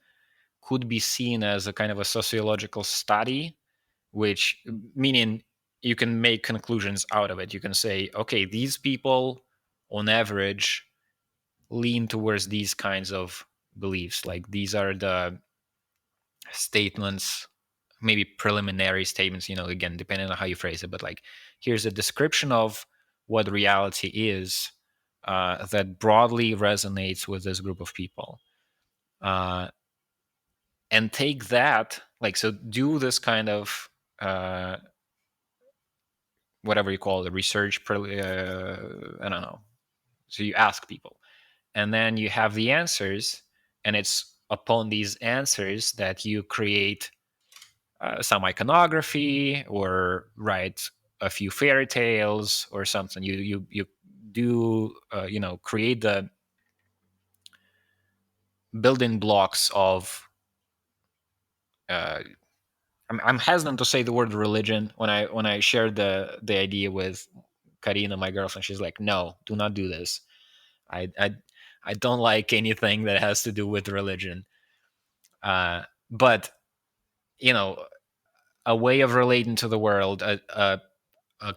could be seen as a kind of a sociological study, which meaning you can make conclusions out of it. You can say, okay, these people on average lean towards these kinds of beliefs. Like these are the statements, maybe preliminary statements, again, depending on how you phrase it, but like, here's a description of what reality is that broadly resonates with this group of people. And take that, like, so do this kind of whatever you call it, research, I don't know. So you ask people, and then you have the answers, and it's upon these answers that you create some iconography or write a few fairy tales or something. You do create the building blocks of. I'm hesitant to say the word religion when I shared the idea with Karina, my girlfriend. She's like, "No, do not do this. I don't like anything that has to do with religion." But you know, a way of relating to the world, a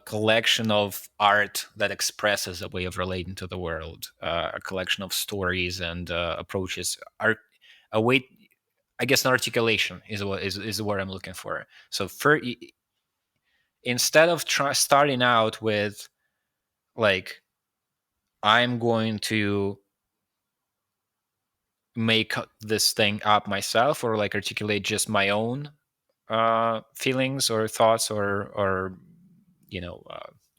collection of art that expresses a way of relating to the world, a collection of stories and approaches, are a way. I guess an articulation is what is the word I'm looking for. So instead of starting out with like, I'm going to make this thing up myself, or like articulate just my own feelings or thoughts or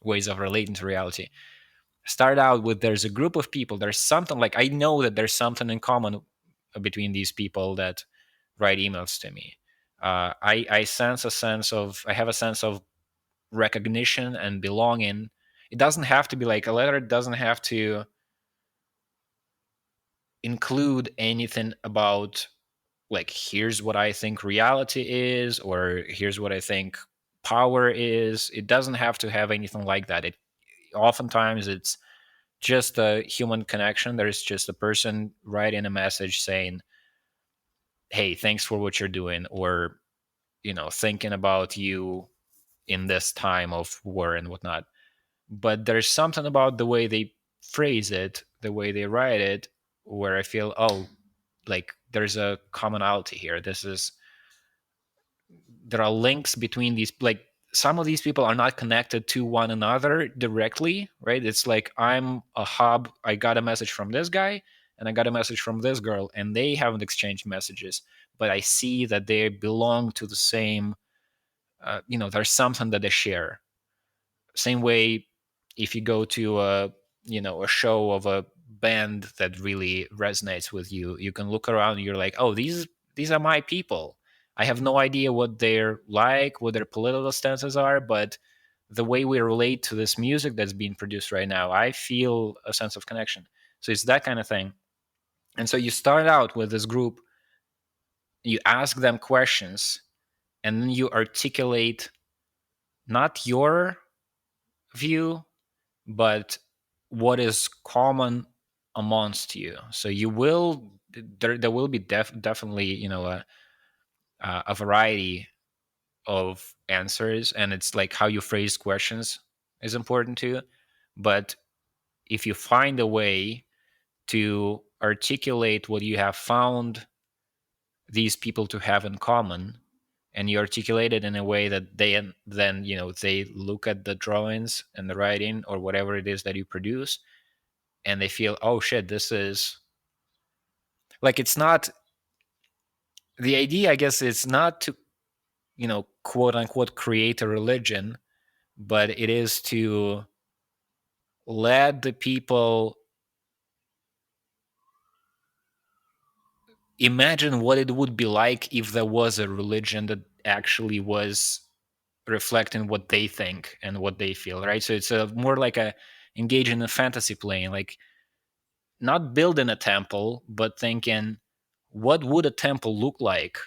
ways of relating to reality, start out with, there's a group of people, there's something, like, I know that there's something in common between these people that write emails to me. I have a sense of recognition and belonging. It doesn't have to be like a letter. It doesn't have to include anything about like, here's what I think reality is, or here's what I think power is. It doesn't have to have anything like that. It oftentimes it's just a human connection. There's just a person writing a message saying, hey, thanks for what you're doing, or thinking about you in this time of war and whatnot. But there's something about the way they phrase it, the way they write it, where I feel, oh, like there's a commonality here. There are links between these, like, some of these people are not connected to one another directly, right? It's like, I'm a hub, I got a message from this guy and I got a message from this girl, and they haven't exchanged messages, but I see that they belong to the same, there's something that they share. Same way, if you go to a show of a band that really resonates with you, you can look around and you're like, oh, these are my people. I have no idea what they're like, what their political stances are, but the way we relate to this music that's being produced right now, I feel a sense of connection. So it's that kind of thing. And so you start out with this group, you ask them questions, and then you articulate not your view, but what is common amongst you. So you will there will be definitely a variety of answers, and it's like how you phrase questions is important too. But if you find a way to articulate what you have found these people to have in common, and you articulate it in a way that then they look at the drawings and the writing or whatever it is that you produce, and they feel, oh shit, this is like, it's not, the idea, I guess, is not to quote unquote create a religion, but it is to let the people imagine what it would be like if there was a religion that actually was reflecting what they think and what they feel, right? So it's a more like a engage in a fantasy plane, like not building a temple, but thinking, what would a temple look like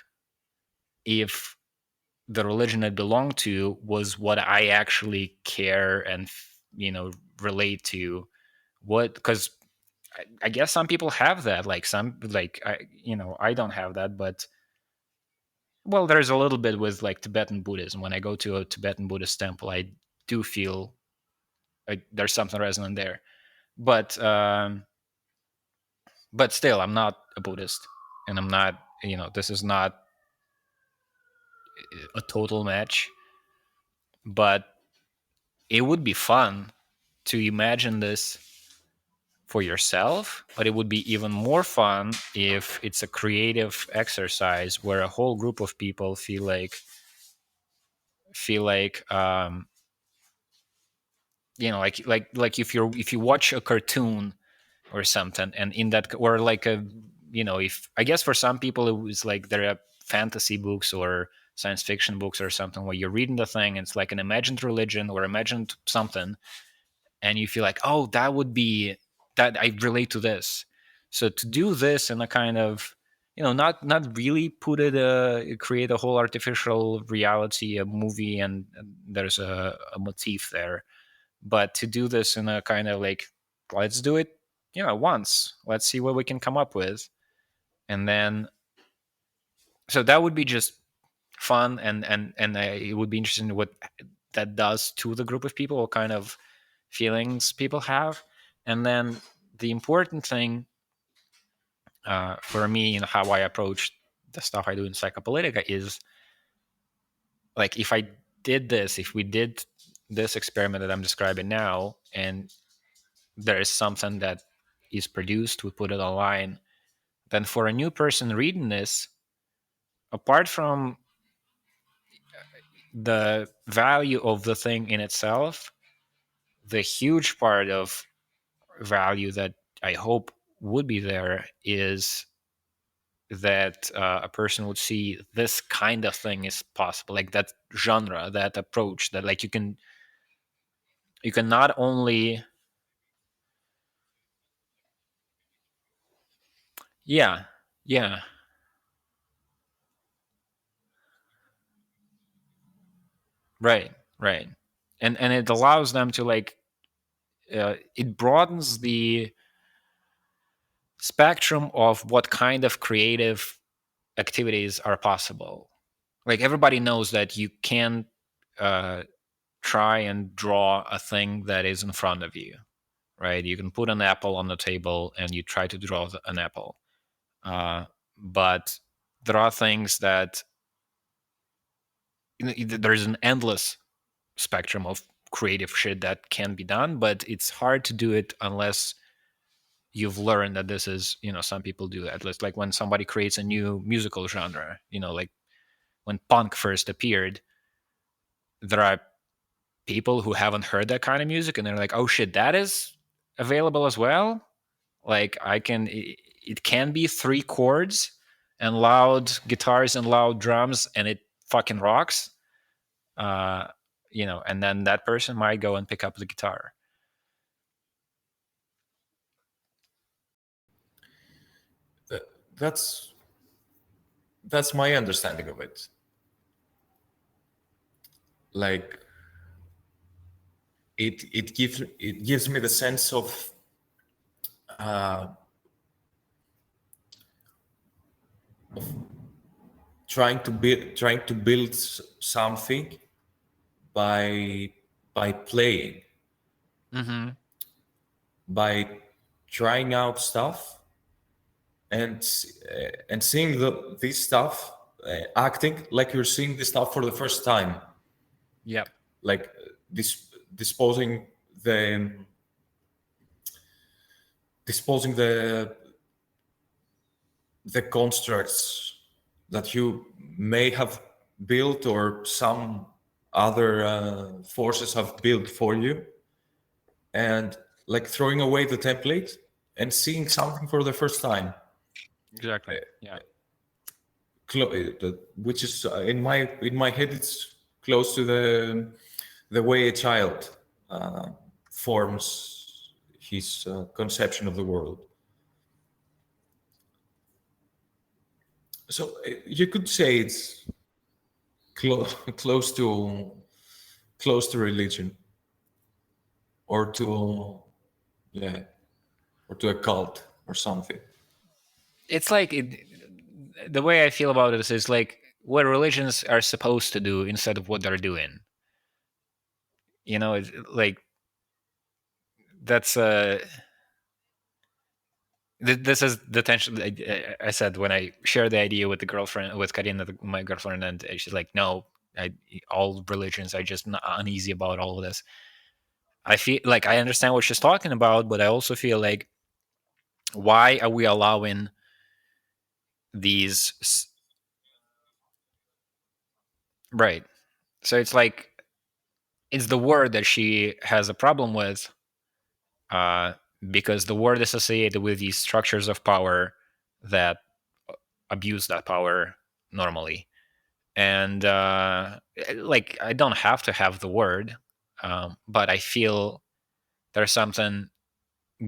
if the religion I belong to was what I actually care and relate to. What? Because I guess some people have that. Like some, like I don't have that, but well, there's a little bit with like Tibetan Buddhism. When I go to a Tibetan Buddhist temple, I do feel like there's something resonant there. But still, I'm not a Buddhist, and I'm not. This is not a total match, but it would be fun to imagine this for yourself, but it would be even more fun if it's a creative exercise where a whole group of people feel like like if you watch a cartoon or something, and in that, or like a if I guess for some people it was like there are fantasy books or science fiction books or something where you're reading the thing, and it's like an imagined religion or imagined something, and you feel like, oh, that would be that I relate to this. So to do this in a kind of not really put it create a whole artificial reality, a movie, and there's a motif there, but to do this in a kind of like, let's do it once, let's see what we can come up with, and then so that would be just fun, and it would be interesting what that does to the group of people, what kind of feelings people have. And then the important thing for me and how I approach the stuff I do in Psychopolitica is like, if we did this experiment that I'm describing now, and there is something that is produced, we put it online, then for a new person reading this, apart from the value of the thing in itself, the huge part of value that I hope would be there is that a person would see this kind of thing is possible, like that genre, that approach, that like you can not only yeah yeah right, right. And it allows them to like it broadens the spectrum of what kind of creative activities are possible. Like everybody knows that you can uh, try and draw a thing that is in front of you, right? You can put an apple on the table and you try to draw an apple. But there are things that there's an endless spectrum of creative shit that can be done, but it's hard to do it unless you've learned that this is, some people do that. At least like when somebody creates a new musical genre, like when punk first appeared, there are people who haven't heard that kind of music and they're like, oh shit, that is available as well. Like it can be 3 chords and loud guitars and loud drums and it fucking rocks. uh and then that person might go and pick up the guitar.
That's that's my understanding of it. Like it gives me the sense of uh, trying to build something by playing,
Mm-hmm.
by trying out stuff, and seeing this stuff, acting like you're seeing this stuff for the first time,
Yep.
like disposing the disposing the constructs that you may have built or some other forces have built for you, and like throwing away the template and seeing something for the first time,
Exactly. Yeah.
which is in my head it's close to the way a child forms his conception of the world. So you could say close to religion, or to, yeah, or to a cult or something.
It's like the way I feel about this is like what religions are supposed to do instead of what they're doing. It's like that's this is the tension. I said when I shared the idea with the girlfriend, with Karina, my girlfriend, and she's like, "No, all religions. I just not uneasy about all of this." I feel like I understand what she's talking about, but I also feel like, why are we allowing these? Right. So it's like it's the word that she has a problem with, uh, because the word is associated with these structures of power that abuse that power normally. And like I don't have to have the word, but I feel there's something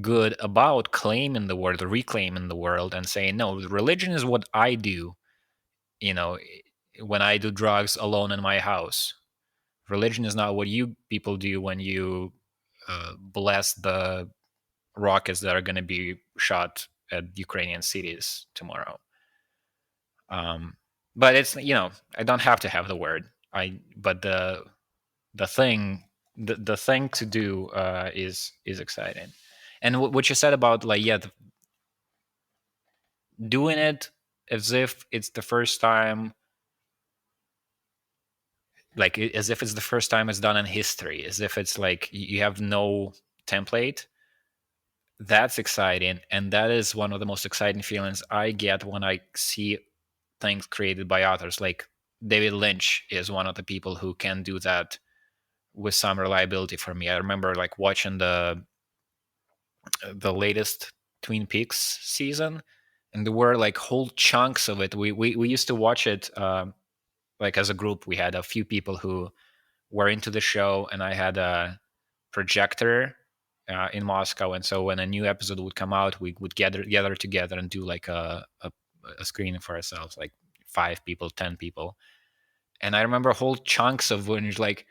good about claiming the word, reclaiming the world, and saying, no, religion is what I do. You know, when I do drugs alone in my house, religion is not what you people do when you bless the rockets that are going to be shot at Ukrainian cities tomorrow. But it's, I don't have to have the word. But the thing the thing to do is exciting. And what you said about, like, yeah, doing it as if it's the first time, like as if it's the first time it's done in history, as if it's like you have no template. That's exciting, and that is one of the most exciting feelings I get when I see things created by authors. Like David Lynch is one of the people who can do that with some reliability for me. I remember like watching the latest Twin Peaks season, and there were like whole chunks of it. We used to watch it like as a group. We had a few people who were into the show, and I had a projector in Moscow, and so when a new episode would come out, we would gather together and do like a screening for ourselves, like 5 people, 10 people. And I remember whole chunks of when it's like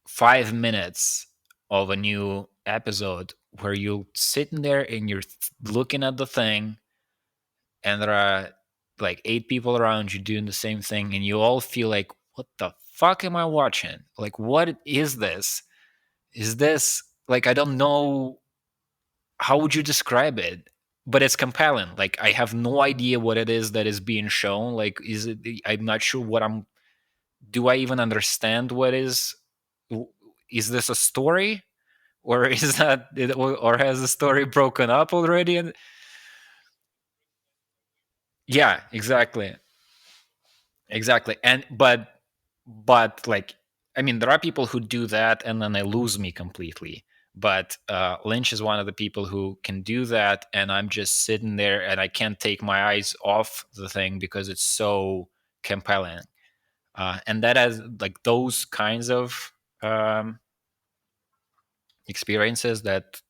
5 minutes of a new episode where you're sitting there and you're looking at the thing, and there are like 8 people around you doing the same thing, and you all feel like, what the fuck am I watching? Like, what is this? Is this, like, I don't know, how would you describe it? But it's compelling. Like, I have no idea what it is that is being shown. Like, I'm not sure what do I even understand what is this a story? Or is that, or has the story broken up already? And yeah, exactly. And but like, I mean, there are people who do that and then they lose me completely. But Lynch is one of the people who can do that, and I'm just sitting there and I can't take my eyes off the thing because it's so compelling. And that has, like, those kinds of um, experiences that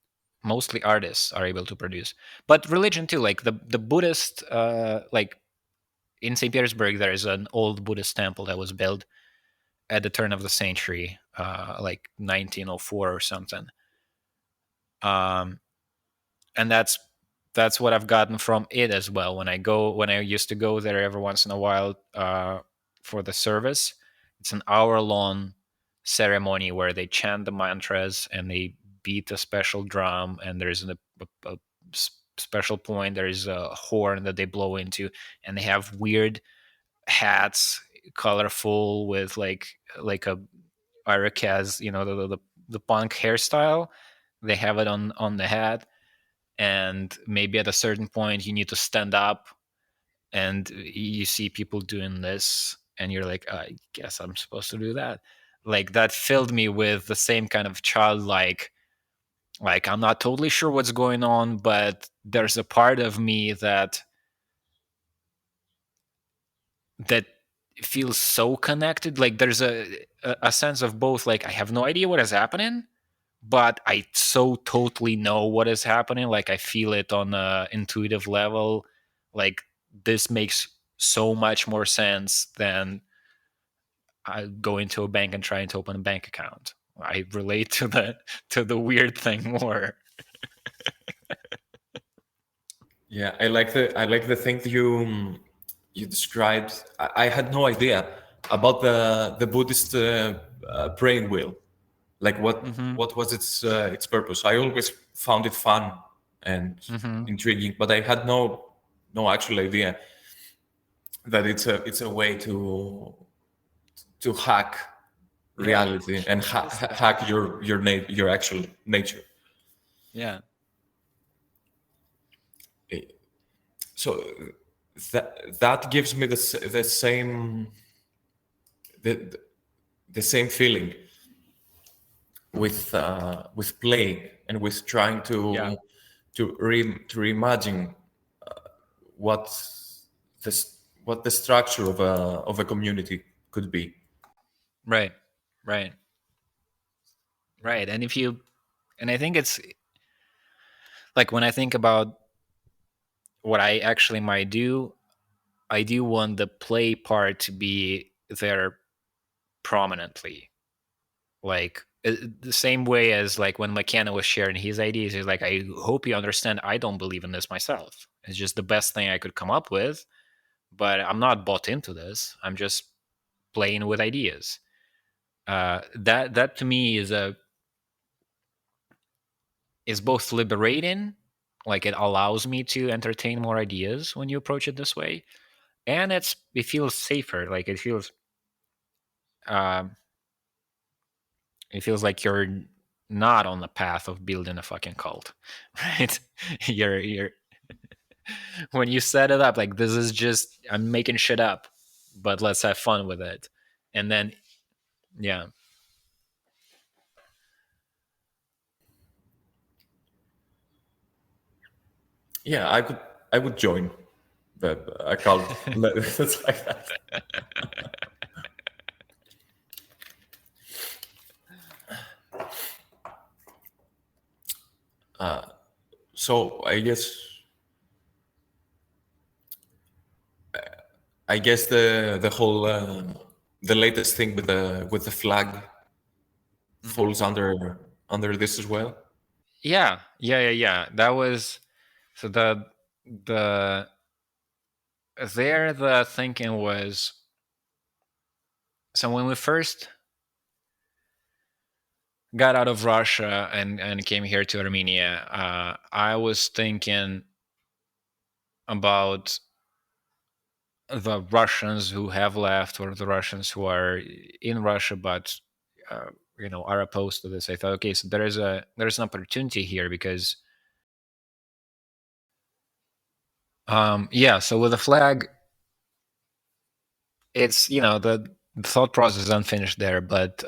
mostly artists are able to produce. But religion too, like the Buddhist, like in St. Petersburg, there is an old Buddhist temple that was built at the turn of the century, like 1904 or something. Um, and that's what I've gotten from it as well. When I used to go there every once in a while for the service, it's an hour-long ceremony where they chant the mantras and they beat a special drum, and there's a special point. There is a horn that they blow into, and they have weird hats, colorful, with like a Irokез, the punk hairstyle. They have it on the hat, and maybe at a certain point you need to stand up, and you see people doing this, and you're like, I guess I'm supposed to do that. Like, that filled me with the same kind of childlike, like, I'm not totally sure what's going on, but there's a part of me that feels so connected. Like, there's a sense of both, like, I have no idea what is happening, but I so totally know what is happening. Like, I feel it on a intuitive level. Like, this makes so much more sense than going to a bank and trying to open a bank account. I relate to the weird thing more.
Yeah, I like the thing that you described. I had no idea about the Buddhist brain wheel. Like
Mm-hmm.
what was its purpose? I always found it fun and
Mm-hmm.
intriguing, but I had no actual idea that it's a way to hack
Yeah.
reality and hack your actual nature.
Yeah.
Eh, So that gives me the same the the same feeling with playing and with trying
Yeah.
to reimagine what what the structure of a community could be.
Right. Right. Right. And I think it's like when I think about what I actually might do, I do want the play part to be there prominently. Like the same way as like when McKenna was sharing his ideas, he's like, I hope you understand I don't believe in this myself. It's just the best thing I could come up with, but I'm not bought into this. I'm just playing with ideas. That to me is both liberating, like it allows me to entertain more ideas when you approach it this way, and it feels safer. Like um, it feels like you're not on the path of building a fucking cult, right? You're when you set it up, like this is just I'm making shit up, but let's have fun with it, and then yeah,
Yeah, I would join a cult that's like that. So I guess the whole the latest thing with the flag
mm-hmm.
falls under this as well.
Yeah. That was so the there the thinking was so when we first got out of Russia and came here to Armenia, I was thinking about the Russians who have left or the Russians who are in Russia but are opposed to this. I thought, okay, so there's an opportunity here because yeah, so with the flag, it's the thought process is unfinished there, but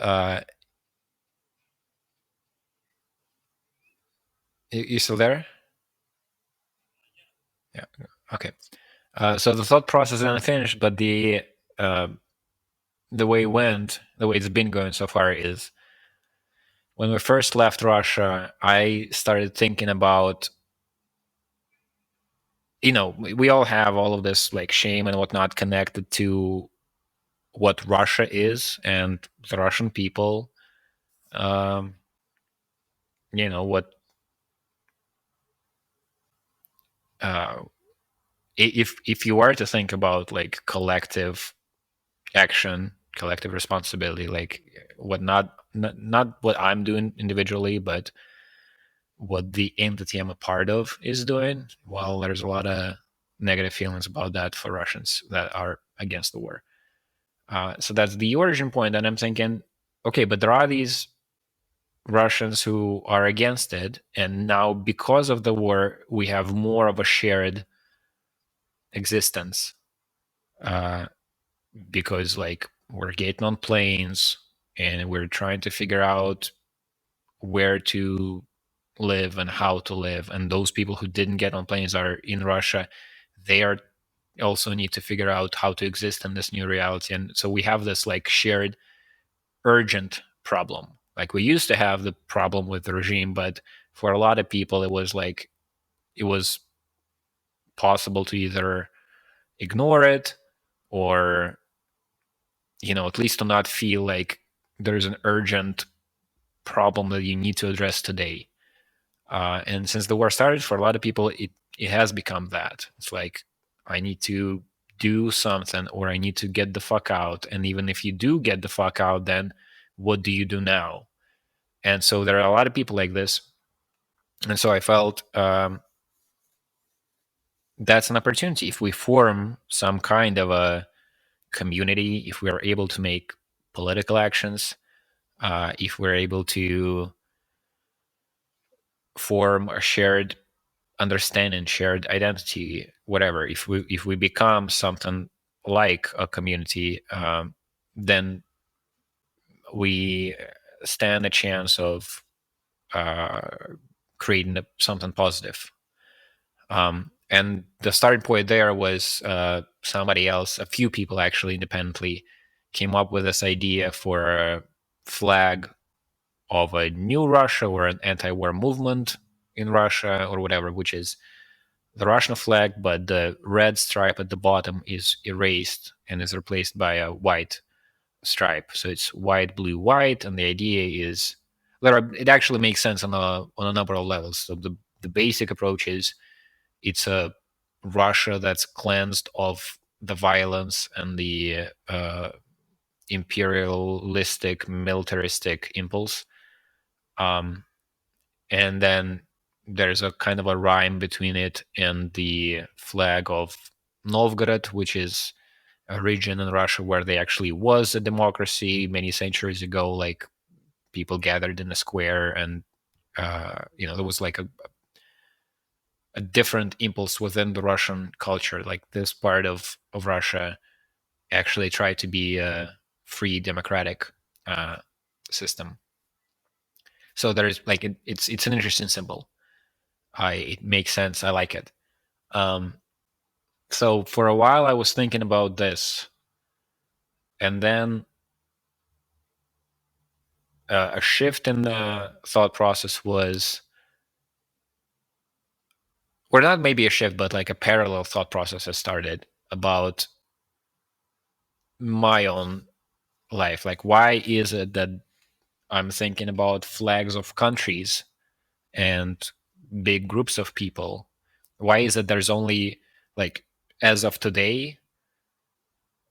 you still there? Yeah. Okay. So the thought process is unfinished, but the way it's been going so far is when we first left Russia, I started thinking about, we all have all of this like shame and whatnot connected to what Russia is and the Russian people. Um, what uh, if you are to think about like collective action, collective responsibility, like what not what I'm doing individually, but what the entity I'm a part of is doing. Well, there's a lot of negative feelings about that for Russians that are against the war. So that's the origin point, and I'm thinking, okay, but there are these Russians who are against it, and now because of the war, we have more of a shared existence. Uh, because like we're getting on planes and we're trying to figure out where to live and how to live, and those people who didn't get on planes are in Russia. They are also need to figure out how to exist in this new reality, and so we have this like shared urgent problem. Like we used to have the problem with the regime, but for a lot of people it was possible to either ignore it or at least to not feel like there's an urgent problem that you need to address today. And since the war started, for a lot of people, it has become that. It's like, I need to do something, or I need to get the fuck out. And even if you do get the fuck out, then what do you do now? And so there are a lot of people like this. And so I felt that's an opportunity. If we form some kind of a community, if we are able to make political actions, if we're able to form a shared understanding, shared identity, whatever, if we become something like a community, then we stand a chance of uh, creating something positive. And the starting point there was somebody else, a few people actually independently came up with this idea for a flag of a new Russia or an anti-war movement in Russia or whatever, which is the Russian flag, but the red stripe at the bottom is erased and is replaced by a white stripe. So it's white, blue, white, and the idea is it actually makes sense on a number of levels. So the basic approach is it's a Russia that's cleansed of the violence and the imperialistic, militaristic impulse. And then there's a kind of a rhyme between it and the flag of Novgorod, which is a region in Russia where there actually was a democracy many centuries ago. Like, people gathered in a square, and there was like a different impulse within the Russian culture. Like, this part of Russia actually tried to be a free democratic system. So there's like it's an interesting symbol. It makes sense. I like it. So for a while I was thinking about this, and then a shift in the thought process was, or not maybe a shift, but like a parallel thought process has started about my own life. Like, why is it that I'm thinking about flags of countries and big groups of people? Why is it there's only, like, as of today,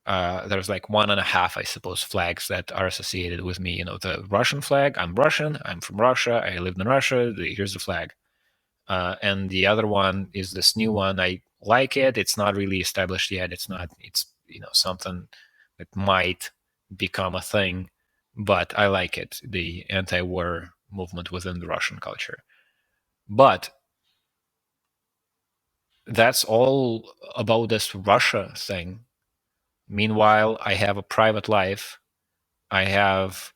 there's like 1.5, I suppose, flags that are associated with me. The Russian flag, I'm Russian, I'm from Russia, I lived in Russia, here's the flag. And the other one is this new one. I like it. It's not really established yet. It's something that might become a thing, but I like it, the anti-war movement within the Russian culture. But that's all about this Russia thing. Meanwhile, I have a private life. I have,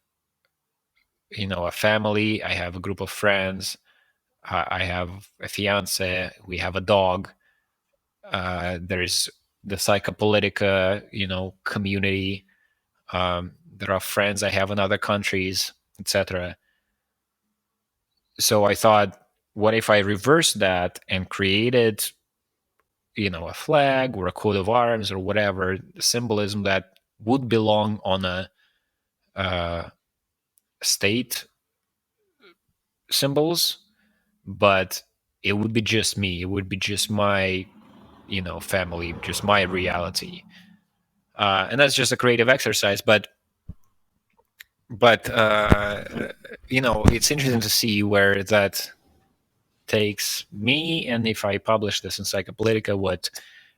a family. I have a group of friends. I have a fiance. We have a dog. There's the Psychopolitica, community. There are friends I have in other countries, etc. So I thought, what if I reversed that and created, a flag or a coat of arms or whatever symbolism that would belong on a state symbols, but it would be just me. It would be just my, family, just my reality. And that's just a creative exercise, but it's interesting to see where that takes me, and if I publish this in Psychopolitica, what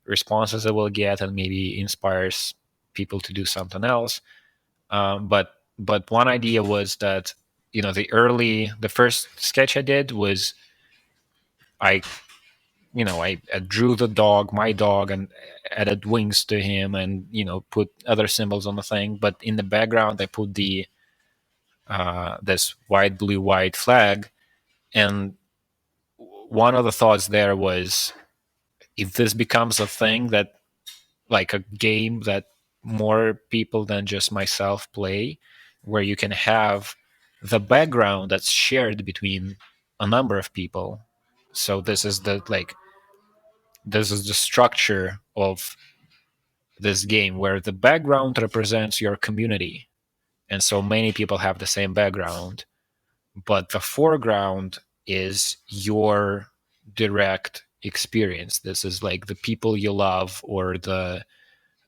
responses I will get, and maybe inspires people to do something else. But one idea was that, the first sketch I did was I I drew the dog, my dog, and added wings to him, and put other symbols on the thing. But in the background, I put the this white, blue, white flag. And one of the thoughts there was, if this becomes a thing, that, like a game that more people than just myself play, where you can have the background that's shared between a number of people. So this is the structure of this game where the background represents your community, and so many people have the same background, but the foreground is your direct experience. This is like the people you love, or the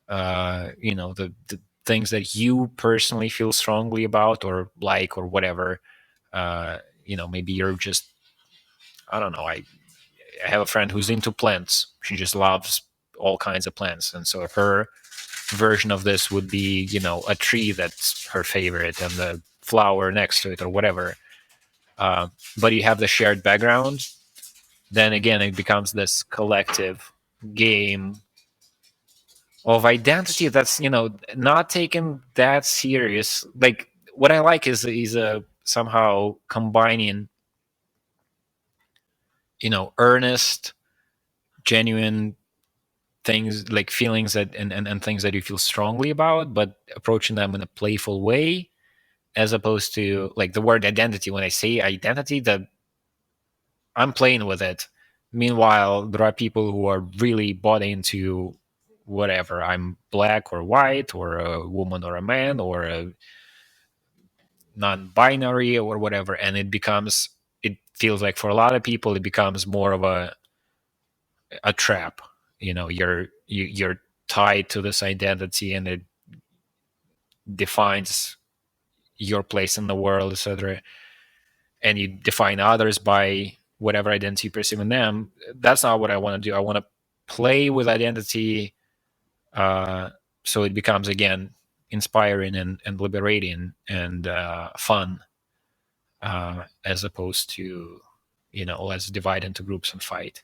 the things that you personally feel strongly about or like, or whatever. Maybe you're just, I don't know, I have a friend who's into plants. She just loves all kinds of plants, and so her version of this would be, a tree that's her favorite and the flower next to it, or whatever. But you have the shared background. Then again, it becomes this collective game of identity that's, not taken that serious. Like, what I like is somehow combining, earnest, genuine things, like feelings that and things that you feel strongly about, but approaching them in a playful way, as opposed to, like, the word identity. When I say identity, that I'm playing with it. Meanwhile, there are people who are really bought into whatever. I'm black or white, or a woman or a man, or a non-binary, or whatever, and it feels like for a lot of people it becomes more of a trap. You're tied to this identity, and it defines your place in the world, etc. And you define others by whatever identity you perceive in them. That's not what I want to do. I want to play with identity, so it becomes, again, inspiring and liberating and fun, as opposed to, let's divide into groups and fight.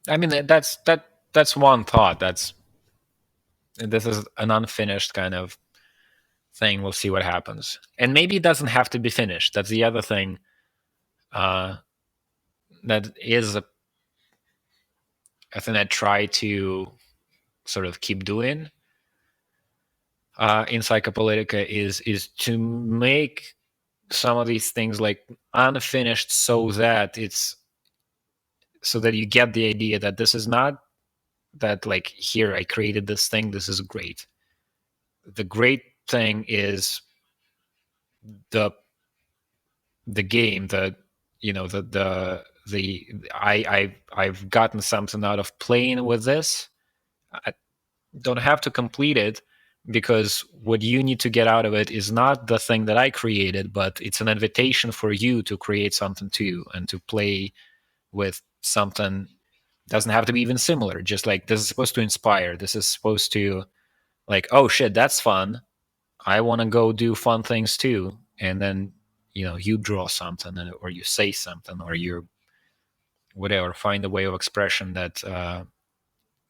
I mean, that's one thought. This is an unfinished kind of thing. We'll see what happens, and maybe it doesn't have to be finished. That's the other thing. That is a thing I try to sort of keep doing in Psychopolitica, is to make some of these things like unfinished, so that you get the idea that this is not that, like, here, I created this thing, this is great. The great thing is the game, I've gotten something out of playing with this. I don't have to complete it, because what you need to get out of it is not the thing that I created, but it's an invitation for you to create something too, and to play with something. Doesn't have to be even similar. Just like, this is supposed to inspire. This is supposed to, like, oh shit, that's fun. I want to go do fun things too. And then, you draw something, or you say something, or you whatever, find a way of expression that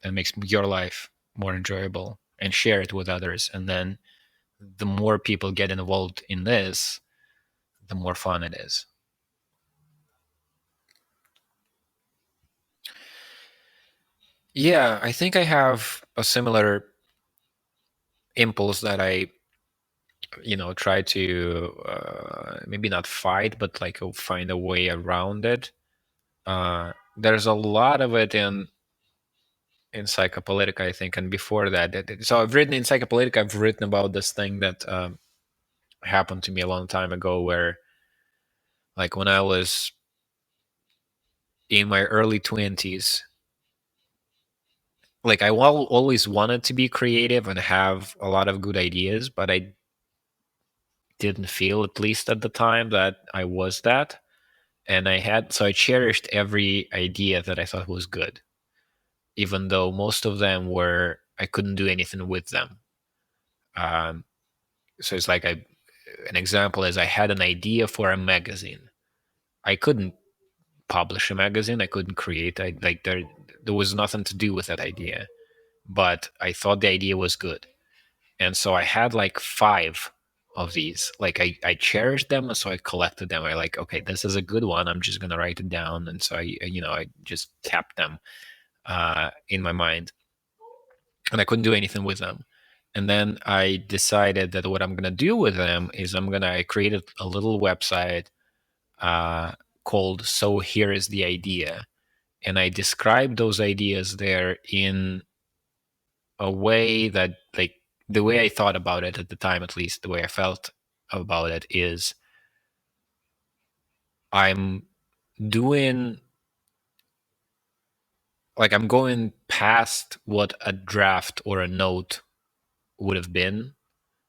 makes your life more enjoyable, and share it with others. And then the more people get involved in this, the more fun it is. Yeah, I think I have a similar impulse that I, try to maybe not fight, but like find a way around it. There's a lot of it in Psychopolitica, I think, and before that. So I've written in Psychopolitica, I've written about this thing that happened to me a long time ago, where, like, when I was in my early 20s, like, I always wanted to be creative and have a lot of good ideas, but I didn't feel, at least at the time, that I was that. And I cherished every idea that I thought was good, even though most of them I couldn't do anything with them. So it's like, an example is, I had an idea for a magazine. I couldn't publish a magazine. I couldn't create. There was nothing to do with that idea, but I thought the idea was good. And so I had like 5 of these. Like, I cherished them, and so I collected them. I like, okay, this is a good one. I'm just gonna write it down. And so I just kept them in my mind, and I couldn't do anything with them. And then I decided that what I'm gonna do with them is I created a little website called "So Here Is the Idea," and I described those ideas there in a way that, like, the way I thought about it at the time, at least the way I felt about it, is I'm doing, like, I'm going past what a draft or a note would have been.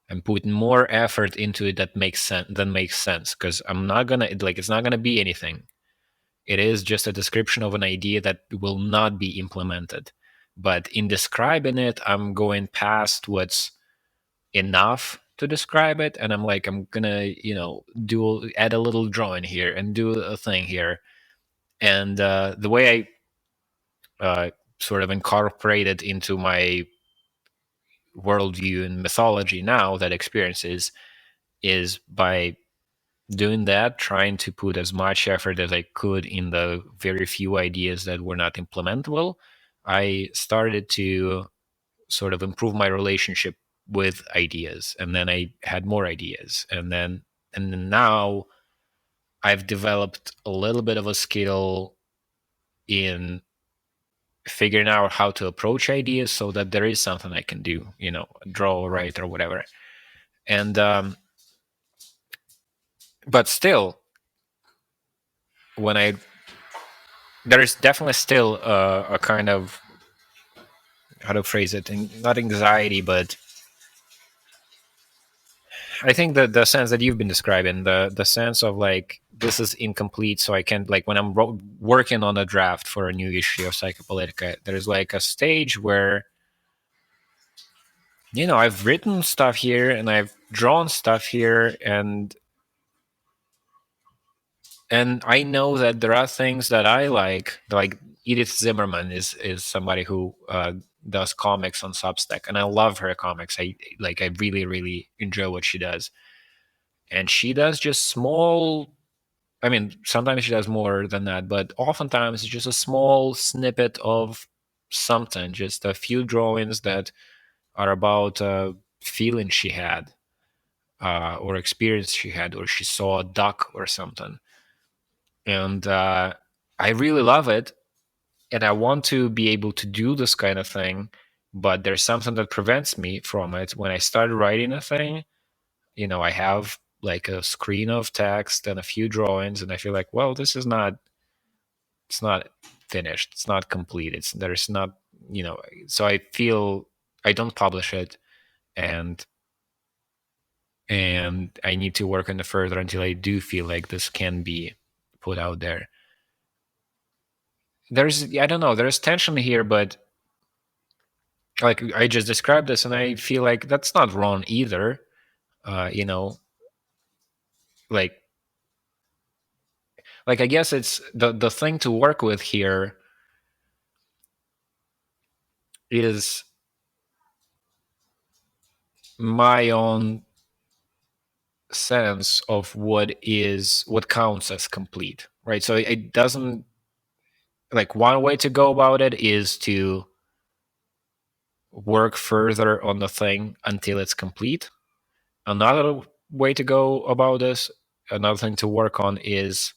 I'm putting more effort into it that makes sense, because I'm not gonna, like, it's not gonna be anything. It is just a description of an idea that will not be implemented. But in describing it, I'm going past what's enough to describe it, and I'm like, I'm gonna, add a little drawing here and do a thing here. And the way I sort of incorporate it into my worldview and mythology now, that experiences, is by doing that, trying to put as much effort as I could in the very few ideas that were not implementable. I started to sort of improve my relationship with ideas, and then I had more ideas, and then now I've developed a little bit of a skill in figuring out how to approach ideas so that there is something I can do, draw, write, or whatever. And but still, there is definitely still a kind of, how to phrase it, not anxiety, but I think that the sense that you've been describing, the sense of like, this is incomplete, so I can't, like, when I'm working on a draft for a new issue of Psychopolitica, there's like a stage where, I've written stuff here and I've drawn stuff here, and I know that there are things that I like Edith Zimmerman is somebody who does comics on Substack, and I love her comics. I really, really enjoy what she does. And she does just small, I mean, sometimes she does more than that, but oftentimes it's just a small snippet of something, just a few drawings that are about a feeling she had, or experience she had, or she saw a duck or something. And I really love it, and I want to be able to do this kind of thing, but there's something that prevents me from it. When I start writing a thing, I have like a screen of text and a few drawings, and I feel like, well, this is not, it's not finished, it's not complete, there's not, so I feel I don't publish it, and I need to work on it further until I do feel like this can be put out there. I don't know, there's tension here, but like, I just described this, and I feel like that's not wrong either. Like I guess it's the thing to work with here is my own sense of what counts as complete, right? So it doesn't, like, one way to go about it is to work further on the thing until it's complete. Another way to go about this, another thing to work on, is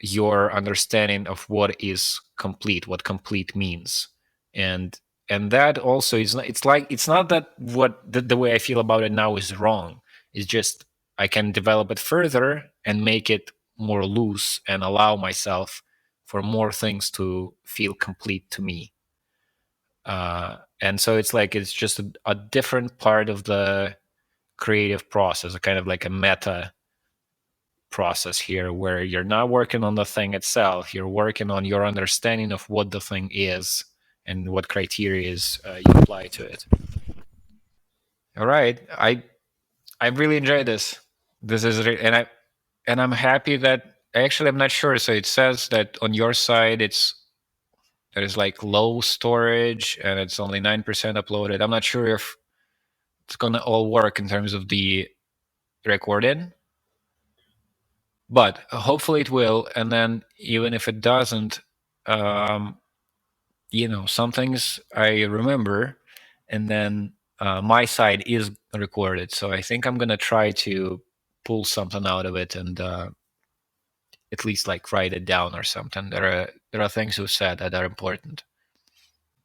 your understanding of what is complete, what complete means. And that also is not, it's not that what the way I feel about it now is wrong. It's just I can develop it further and make it more loose and allow myself for more things to feel complete to me. And so it's like, it's just a different part of the creative process, a kind of like a meta process here, where you're not working on the thing itself, you're working on your understanding of what the thing is and what criteria you apply to it. All right, I really enjoyed this. This is and I'm happy that, actually, I'm not sure. So it says that on your side there's like low storage and it's only 9% uploaded. I'm not sure if it's gonna all work in terms of the recording, but hopefully it will. And then even if it doesn't, some things I remember, and then my side is recorded. So I think I'm gonna try to pull something out of it and at least like write it down or something. There are things you said that are important.